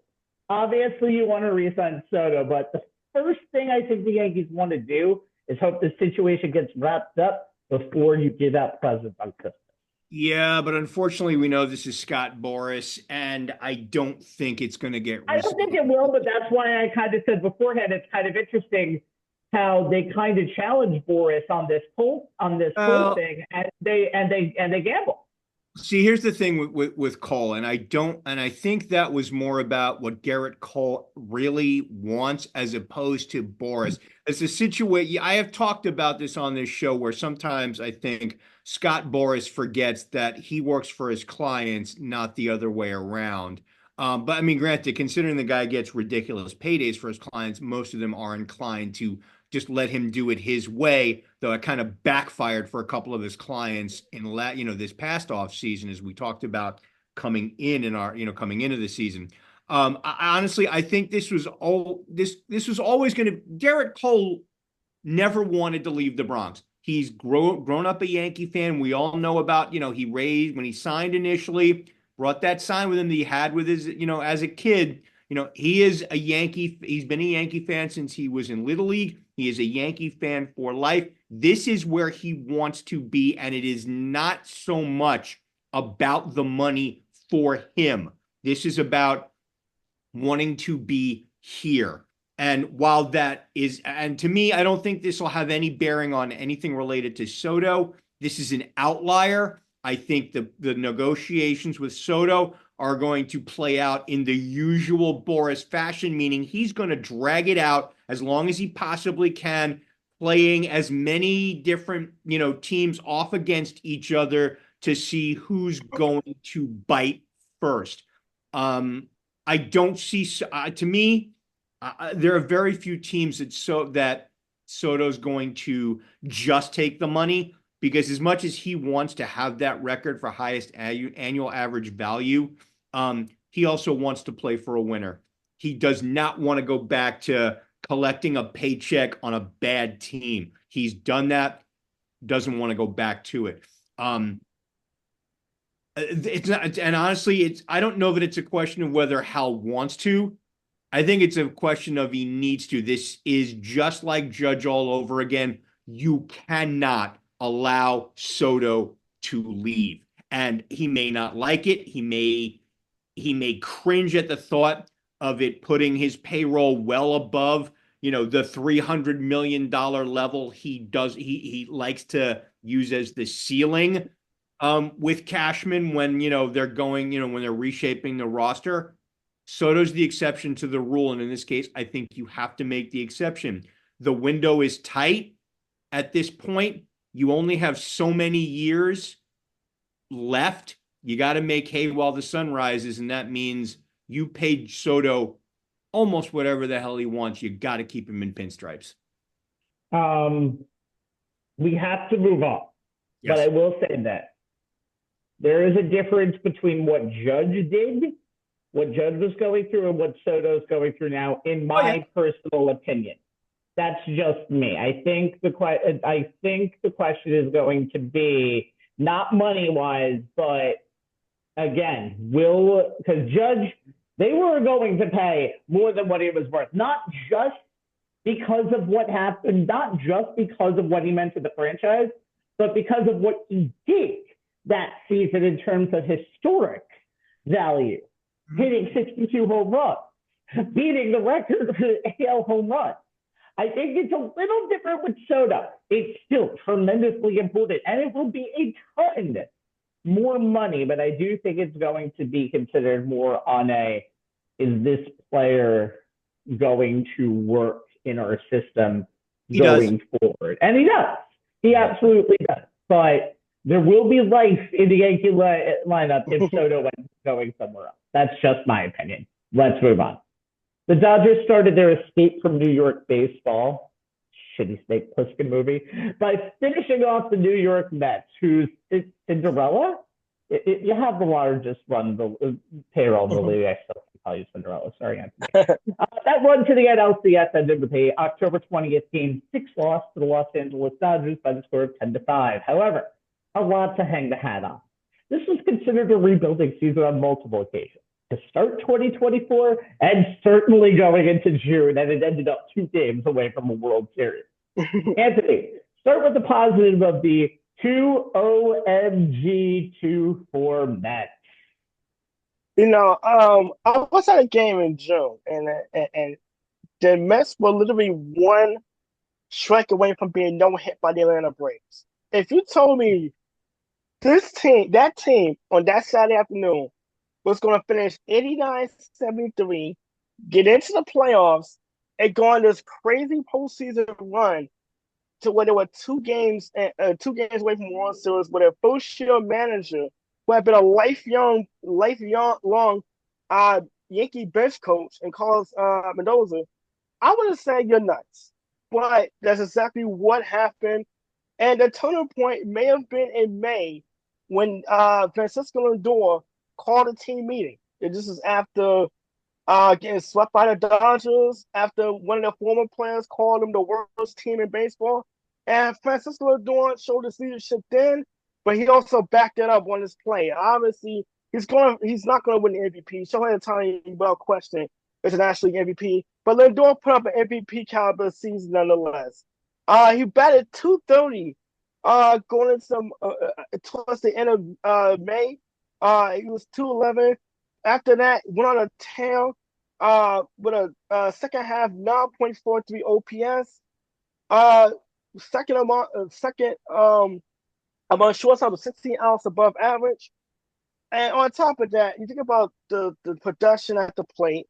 obviously you want to re-sign Soto, but the first thing I think the Yankees want to do is hope the situation gets wrapped up before you give out presents on Christmas. Yeah, but unfortunately, we know this is Scott Boras, and I don't think it's going to get resolved. I don't think it will, but that's why I kind of said beforehand, it's kind of interesting how they kind of challenge Boras on this poll thing, and they gamble. See, here's the thing with Cole, and I think that was more about what Garrett Cole really wants as opposed to Boras. It's a situation, I have talked about this on this show where sometimes I think Scott Boras forgets that he works for his clients, not the other way around. But I mean, granted, considering the guy gets ridiculous paydays for his clients, most of them are inclined to just let him do it his way, though it kind of backfired for a couple of his clients in this past off season, as we talked about coming into the season. I think this was always going to. Garrett Cole never wanted to leave the Bronx. He's grown up a Yankee fan. We all know about, when he signed initially, brought that sign with him that he had with his, as a kid. He is a Yankee. He's been a Yankee fan since he was in Little League. He is a Yankee fan for life. This is where he wants to be, and it is not so much about the money for him. This is about wanting to be here. And while that is, and to me, I don't think this will have any bearing on anything related to Soto. This is an outlier. I think the negotiations with Soto are going to play out in the usual Boras fashion, meaning he's going to drag it out as long as he possibly can, playing as many different, teams off against each other to see who's going to bite first. I don't see, to me, there are very few teams that Soto's going to just take the money, because as much as he wants to have that record for highest annual average value, he also wants to play for a winner. He does not want to go back to collecting a paycheck on a bad team. He's done that, doesn't want to go back to it. It's not, and honestly, I don't know that it's a question of whether Hal wants to. I think it's a question of he needs to. This is just like Judge all over again. You cannot allow Soto to leave, and he may not like it. He may cringe at the thought of it putting his payroll well above, the $300 million level he likes to use as the ceiling with Cashman when, they're going, when they're reshaping the roster. Soto's the exception to the rule. And in this case, I think you have to make the exception. The window is tight at this point. You only have so many years left. You got to make hay while the sun rises. And that means you paid Soto almost whatever the hell he wants. You got to keep him in pinstripes. We have to move on. Yes. But I will say that there is a difference between what Judge did, what Judge was going through, and what Soto's going through now, in my personal opinion. That's just me. I think the question is going to be not money-wise, but again, because Judge, they were going to pay more than what he was worth, not just because of what happened, not just because of what he meant to the franchise, but because of what he did that season in terms of historic value, hitting 62 home runs, beating the record for AL home runs. I think it's a little different with Soto. It's still tremendously important, and it will be a ton more money, but I do think it's going to be considered more on is this player going to work in our system going forward? And he does. He absolutely does. But there will be life in the Yankee lineup if Soto ends going somewhere else. That's just my opinion. Let's move on. The Dodgers started their escape from New York baseball, shitty Snake Plissken movie, by finishing off the New York Mets, whose Cinderella? You have the largest run the payroll in the league. I still can call you Cinderella. Sorry, Anthony. That run to the NLCS ended with a October 20th Game 6 loss to the Los Angeles Dodgers by the score of 10-5. However, a lot to hang the hat on. This was considered a rebuilding season on multiple occasions. To start 2024 and certainly going into June, and it ended up 2 games away from a World Series. Anthony, start with the positive of the 2 OMG 2-4 Mets. I was at a game in June, and the Mets were literally one strike away from being no hit by the Atlanta Braves. If you told me that team on that Saturday afternoon was going to finish 89-73, get into the playoffs, and go on this crazy postseason run to where they were 2 games away from World Series with a first-year manager who had been a lifelong Yankee bench coach and Carlos Mendoza, I would have said you're nuts. But that's exactly what happened. And the turning point may have been in May when Francisco Lindor called a team meeting. This is after getting swept by the Dodgers, after one of the former players called them the worst team in baseball. And Francisco Lindor showed his leadership then, but he also backed it up on his play. Obviously, he's not gonna win the MVP. Shohei Ohtani, without question, is an actually MVP. But Lindor put up an MVP caliber season nonetheless. He batted .230 going into towards the end of May. He was .211. After that, went on a tear with a second half 9.43 OPS. Second among shortstop was 16 outs above average. And on top of that, you think about the production at the plate,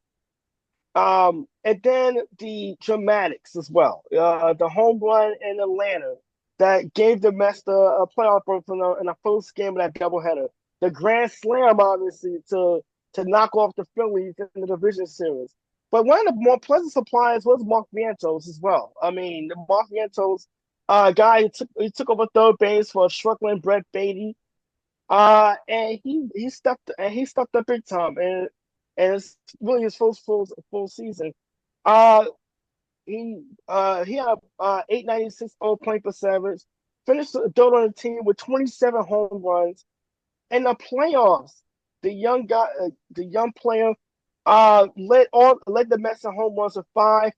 and then the dramatics as well. The home run in Atlanta that gave the Mets a playoff berth in the first game of that doubleheader. The grand slam, obviously, to knock off the Phillies in the division series. But one of the more pleasant suppliers was Mark Vientos as well. I mean, Mark Vientos, guy he took over third base for a struggling Brett Beatty, and he stepped up big time, and it's really his first full season. He had 896 point percentage, finished third on the team with 27 home runs. In the playoffs, the young player led the Mets in home runs with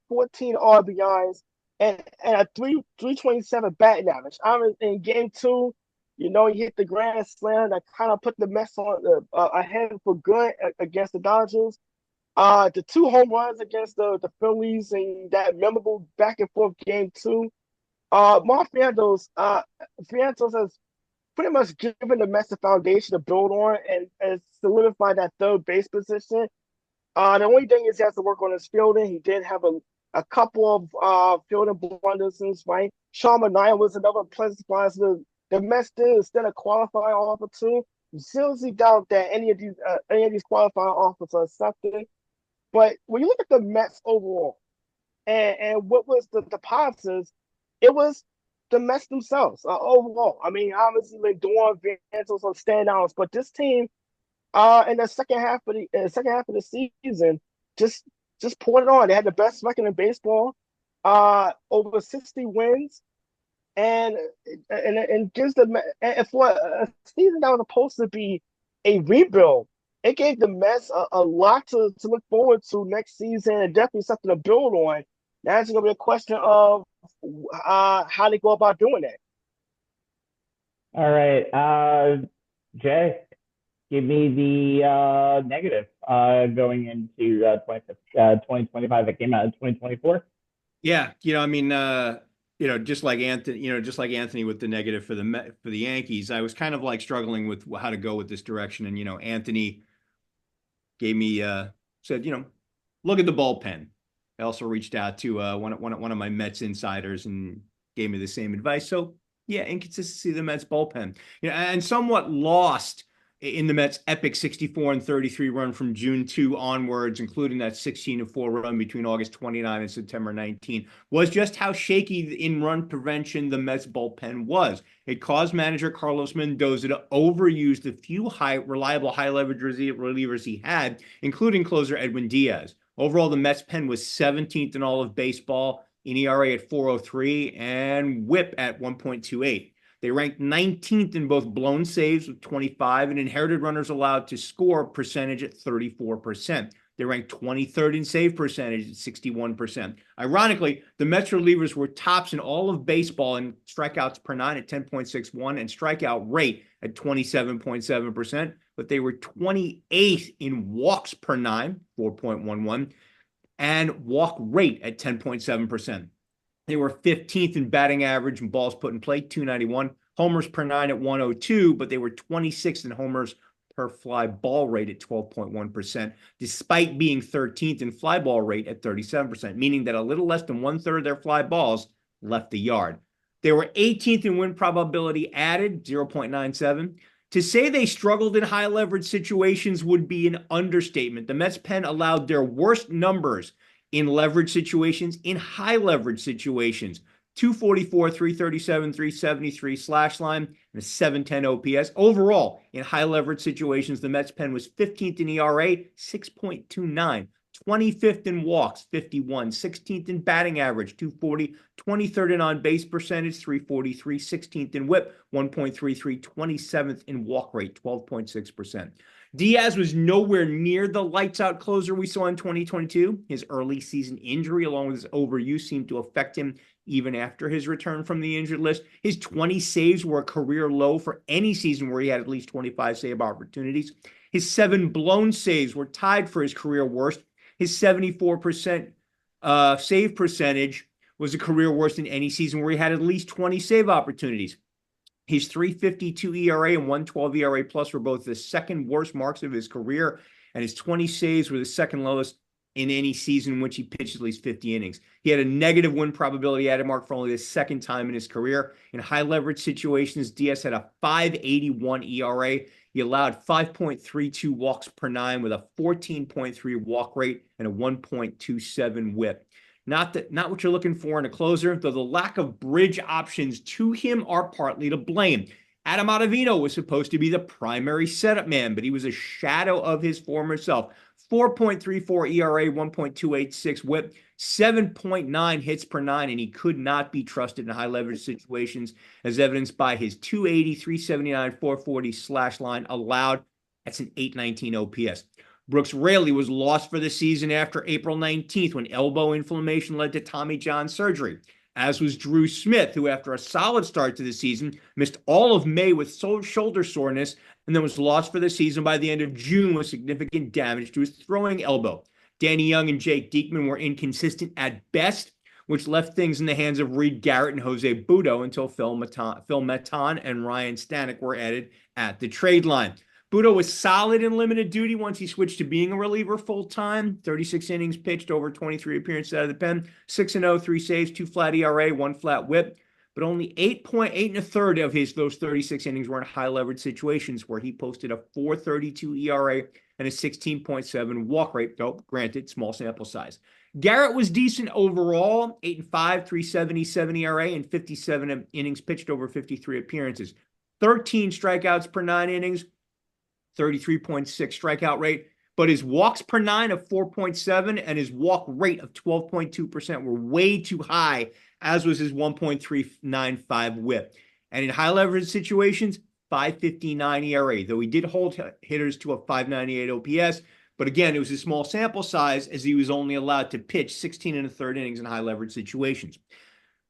14 RBIs, and a 327 batting average. In game 2, he hit the grand slam that kind of put the Mets on ahead for good against the Dodgers. The 2 home runs against the Phillies and that memorable back and forth game 2. Mark Vientos has pretty much given the Mets a foundation to build on and solidify that third base position. The only thing is he has to work on his fielding. He did have a couple of fielding blunders, right? Sean Manaea was another pleasant surprise. The Mets did instead of qualifying offer too. Seriously doubt that any of these qualifying offers are accepted. But when you look at the Mets overall, and what was the positives, it was the Mets themselves overall. I mean, obviously Lindor, Vientos are standouts, but this team, in the second half of the season, just poured it on. They had the best record in baseball, over 60 wins, and gives them, and for a season that was supposed to be a rebuild, it gave the Mets a lot to look forward to next season, and definitely something to build on. Now it's going to be a question of how they go about doing that. All right. Jay, give me the negative going into 2025 that came out in 2024. Yeah, I mean, just like Anthony with the negative for the Yankees, I was kind of like struggling with how to go with this direction. And, Anthony gave me said, look at the bullpen. I also reached out to one of my Mets insiders and gave me the same advice. So yeah, inconsistency of the Mets bullpen, and somewhat lost in the Mets' epic 64-33 run from June 2 onwards, including that 16-4 run between August 29 and September 19, was just how shaky in run prevention the Mets bullpen was. It caused manager Carlos Mendoza to overuse the few reliable high leverage relievers he had, including closer Edwin Diaz. Overall, the Mets pen was 17th in all of baseball, in ERA at 4.03 and WHIP at 1.28. They ranked 19th in both blown saves with 25 and inherited runners allowed to score percentage at 34%. They ranked 23rd in save percentage at 61%. Ironically, the Mets relievers were tops in all of baseball in strikeouts per nine at 10.61 and strikeout rate at 27.7%, but they were 28th in walks per nine, 4.11, and walk rate at 10.7%. They were 15th in batting average and balls put in play, 291. Homers per nine at 102, but they were 26th in homers per fly ball rate at 12.1%, despite being 13th in fly ball rate at 37%, meaning that a little less than 1/3 of their fly balls left the yard. They were 18th in win probability added, 0.97. To say they struggled in high leverage situations would be an understatement. The Mets pen allowed their worst numbers in leverage situations, in high leverage situations, 244, 337, 373 slash line, and a 710 OPS. Overall, in high leverage situations, the Mets pen was 15th in ERA, 6.29, 25th in walks, 51, 16th in batting average, 240, 23rd in on-base percentage, 343, 16th in WHIP, 1.33, 27th in walk rate, 12.6%. Diaz was nowhere near the lights-out closer we saw in 2022. His early season injury, along with his overuse, seemed to affect him even after his return from the injured list. His 20 saves were a career low for any season where he had at least 25 save opportunities. His 7 blown saves were tied for his career worst. His 74% save percentage was a career worst in any season where he had at least 20 save opportunities. His 3.52 ERA and 1.12 ERA plus were both the second worst marks of his career, and his 20 saves were the second lowest in any season in which he pitched at least 50 innings. He had a negative win probability added mark for only the second time in his career. In high leverage situations, Diaz had a 5.81 ERA. He allowed 5.32 walks per nine with a 14.3 walk rate and a 1.27 WHIP. Not what you're looking for in a closer, though the lack of bridge options to him are partly to blame. Adam Ottavino was supposed to be the primary setup man, but he was a shadow of his former self. 4.34 ERA, 1.286 WHIP, 7.9 hits per nine, and he could not be trusted in high leverage situations, as evidenced by his 280, 379, 440 slash line allowed. That's an 819 OPS. Brooks Raley was lost for the season after April 19th when elbow inflammation led to Tommy John surgery, as was Drew Smith, who after a solid start to the season missed all of May with shoulder soreness and then was lost for the season by the end of June with significant damage to his throwing elbow. Danny Young and Jake Diekman were inconsistent at best, which left things in the hands of Reed Garrett and Jose Butto until Phil Maton and Ryan Stanek were added at the trade line. Butto was solid in limited duty once he switched to being a reliever full-time. 36 innings pitched, over 23 appearances out of the pen, 6-0, 3 saves, 2 flat ERA, 1 flat WHIP. But only 8.8 1/3 of those 36 innings were in high leverage situations where he posted a 4.32 ERA and a 16.7 walk rate, though granted, small sample size. Garrett was decent overall, 8-5, 3.77 ERA, and 57 innings pitched over 53 appearances. 13 strikeouts per 9 innings, 33.6 strikeout rate, but his walks per nine of 4.7 and his walk rate of 12.2% were way too high, as was his 1.395 WHIP. And in high leverage situations, 5.59 ERA, though he did hold hitters to a 5.98 OPS, But again, it was a small sample size as he was only allowed to pitch 16 and a third innings in high leverage situations.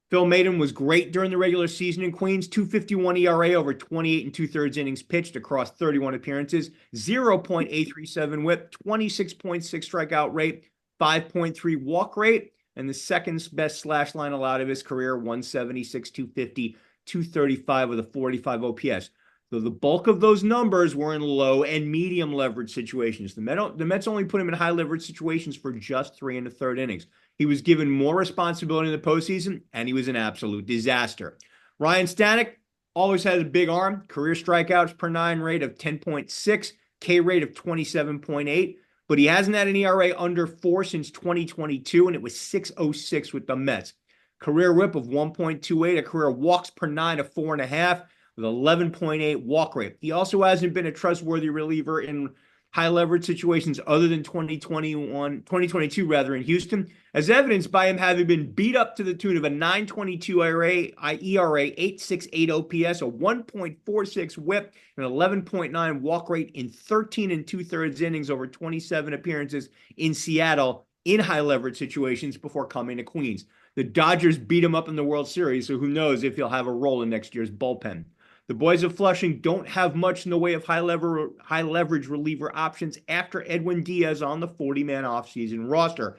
Phil Maiden was great during the regular season in Queens, 2.51 ERA over 28 and two-thirds innings pitched across 31 appearances, 0.837 whip, 26.6 strikeout rate, 5.3 walk rate, and the second best slash line allowed of his career, 176, 250, 235 with a 45 OPS. So the bulk of those numbers were in low and medium leverage situations. The Mets only put him in high leverage situations for just 3 and a third innings. He was given more responsibility in the postseason, and he was an absolute disaster. Ryan Stanek always had a big arm, career strikeouts per 9 rate of 10.6, K rate of 27.8, but he hasn't had an ERA under 4 since 2022, and it was 6.06 with the Mets. Career whip of 1.28, a career walks per 9 of 4.5, with 11.8 walk rate. He also hasn't been a trustworthy reliever in high leverage situations other than 2022 in Houston, as evidenced by him having been beat up to the tune of a 9.22 ERA, 8.68 OPS, a 1.46 whip, and 11.9 walk rate in 13 and two-thirds innings over 27 appearances in Seattle in high leverage situations before coming to Queens. The Dodgers beat him up in the World Series, so who knows if he'll have a role in next year's bullpen. The boys of Flushing don't have much in the way of high leverage reliever options after Edwin Diaz on the 40-man offseason roster.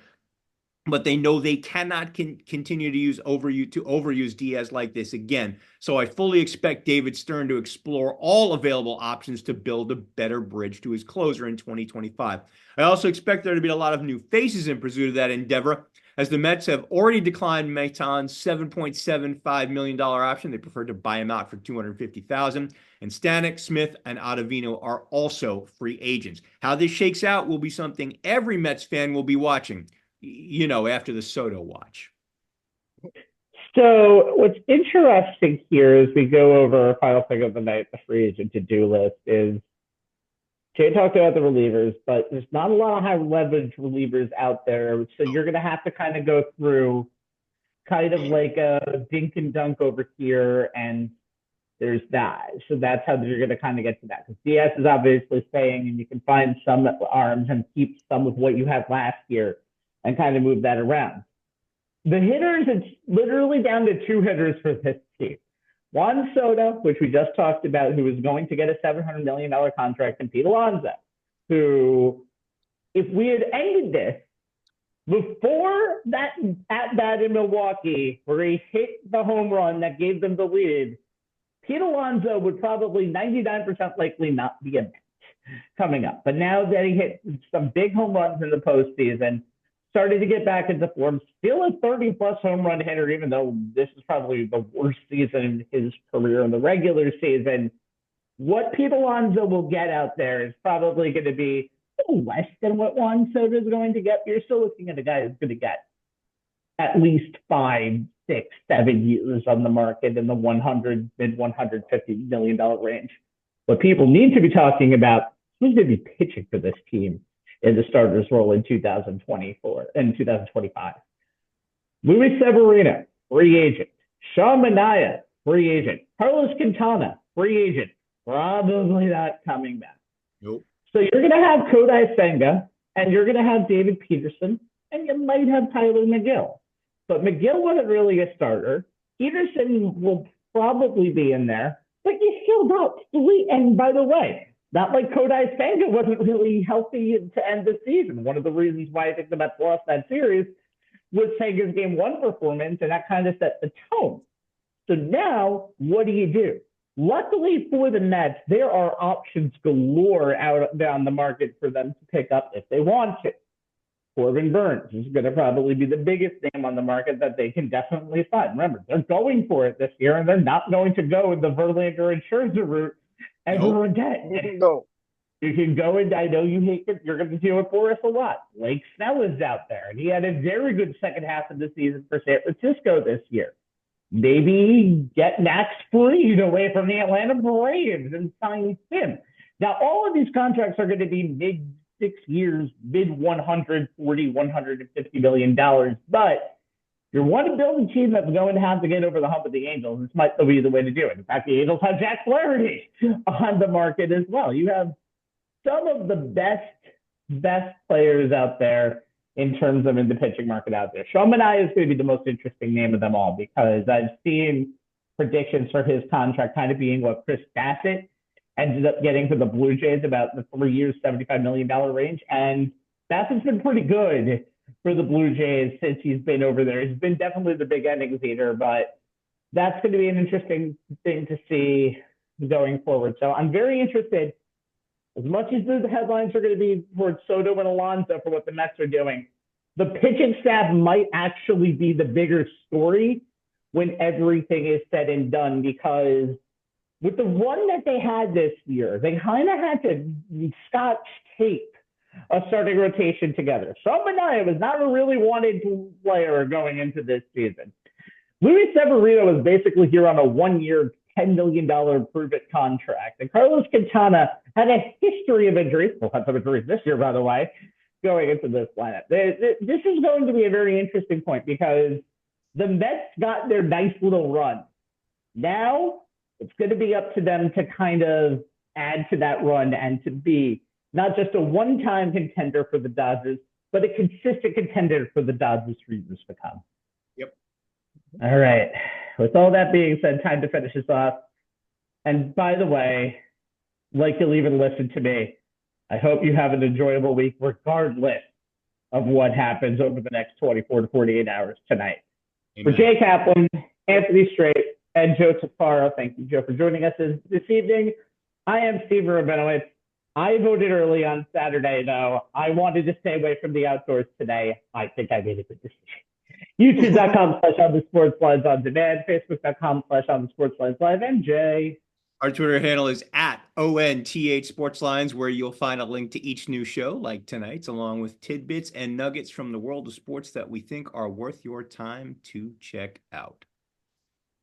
But they know they cannot continue to overuse Diaz like this again. So I fully expect David Stern to explore all available options to build a better bridge to his closer in 2025. I also expect there to be a lot of new faces in pursuit of that endeavor, as the Mets have already declined Maton's $7.75 million option. They preferred to buy him out for $250,000. And Stanek, Smith, and Ottavino are also free agents. How this shakes out will be something every Mets fan will be watching, after the Soto watch. So what's interesting here as we go over our final thing of the night, the free agent to-do list, is Jay talked about the relievers, but there's not a lot of high leverage relievers out there. So you're going to have to kind of go through kind of like a dink and dunk over here, and there's that. So that's how you're going to kind of get to that. Because Diaz is obviously staying, and you can find some arms and keep some of what you had last year and kind of move that around. The hitters, it's literally down to 2 hitters for this team. Juan Soto, which we just talked about, who is going to get a $700 million contract, and Pete Alonso, who, if we had ended this before that at-bat in Milwaukee, where he hit the home run that gave them the lead, Pete Alonso would probably 99% likely not be a Met coming up. But now that he hit some big home runs in the postseason, started to get back into form, still a 30-plus home run hitter, even though this is probably the worst season in his career in the regular season. What Pete Alonso will get out there is probably going to be a little less than what Juan Soto is going to get. You're still looking at a guy who's going to get at least 5, 6, 7 years on the market in the mid-$150 million range. What people need to be talking about, who's going to be pitching for this team in the starter's role in 2024 and 2025. Luis Severino, free agent. Sean Manaea, free agent. Carlos Quintana, free agent. Probably not coming back. Nope. So you're going to have Kodai Senga, and you're going to have David Peterson, and you might have Tyler McGill. But McGill wasn't really a starter. Peterson will probably be in there, but you still got 3. And by the way, not like Kodai Senga wasn't really healthy to end the season. One of the reasons why I think the Mets lost that series was Senga's Game 1 performance, and that kind of set the tone. So now, what do? Luckily for the Mets, there are options galore out down the market for them to pick up if they want to. Corbin Burns is going to probably be the biggest name on the market that they can definitely find. Remember, they're going for it this year, and they're not going to go the Verlander and Scherzer route ever again. No. You can go, and I know you hate it. You're going to deal with Boris a lot. Blake Snell is out there, and he had a very good second half of the season for San Francisco this year. Maybe get Max Fried away from the Atlanta Braves and sign him. Now, all of these contracts are going to be mid-6 years, mid-$140, $150 million, but you want to build a team that's going to have to get over the hump of the Angels. This might be the way to do it. In fact, the Angels have Jack Flaherty on the market as well. You have some of the best best players out there in terms of in the pitching market out there. Sean Manaea is going to be the most interesting name of them all because I've seen predictions for his contract kind of being what Chris Bassett ended up getting for the Blue Jays, about the 3 years, $75 million range. And Bassett's been pretty good for the Blue Jays since he's been over there. He's been definitely the big innings eater, but that's going to be an interesting thing to see going forward. So I'm very interested. As much as the headlines are going to be towards Soto and Alonso for what the Mets are doing, the pitching staff might actually be the bigger story when everything is said and done, because with the run that they had this year, they kind of had to scotch tape a starting rotation together. Sean Manaea was not a really wanted player going into this season. Luis Severino was basically here on a 1-year, $10 million prove-it contract. And Carlos Quintana had a history of injuries. We'll have some injuries this year, by the way, going into this lineup. This is going to be a very interesting point because the Mets got their nice little run. Now it's going to be up to them to kind of add to that run and to be not just a one-time contender for the Dodgers, but a consistent contender for the Dodgers for years to come. Yep. All right. With all that being said, time to finish this off. And by the way, like you'll even listen to me, I hope you have an enjoyable week regardless of what happens over the next 24 to 48 hours tonight. Amen. For Jay Kaplan, Anthony Strait, and Joe Tufaro, thank you, Joe, for joining us this evening. I am Steve Rabinowitz. I voted early on Saturday, though. I wanted to stay away from the outdoors today. I think I made a good decision. YouTube.com/OnTheSportsLines on demand, Facebook.com/OnTheSportsLines live, and Jay. Our Twitter handle is at ONTH Sportslines, where you'll find a link to each new show like tonight's, along with tidbits and nuggets from the world of sports that we think are worth your time to check out.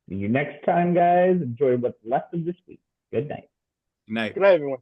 See you next time, guys. Enjoy what's left of this week. Good night. Good night. Good night, everyone.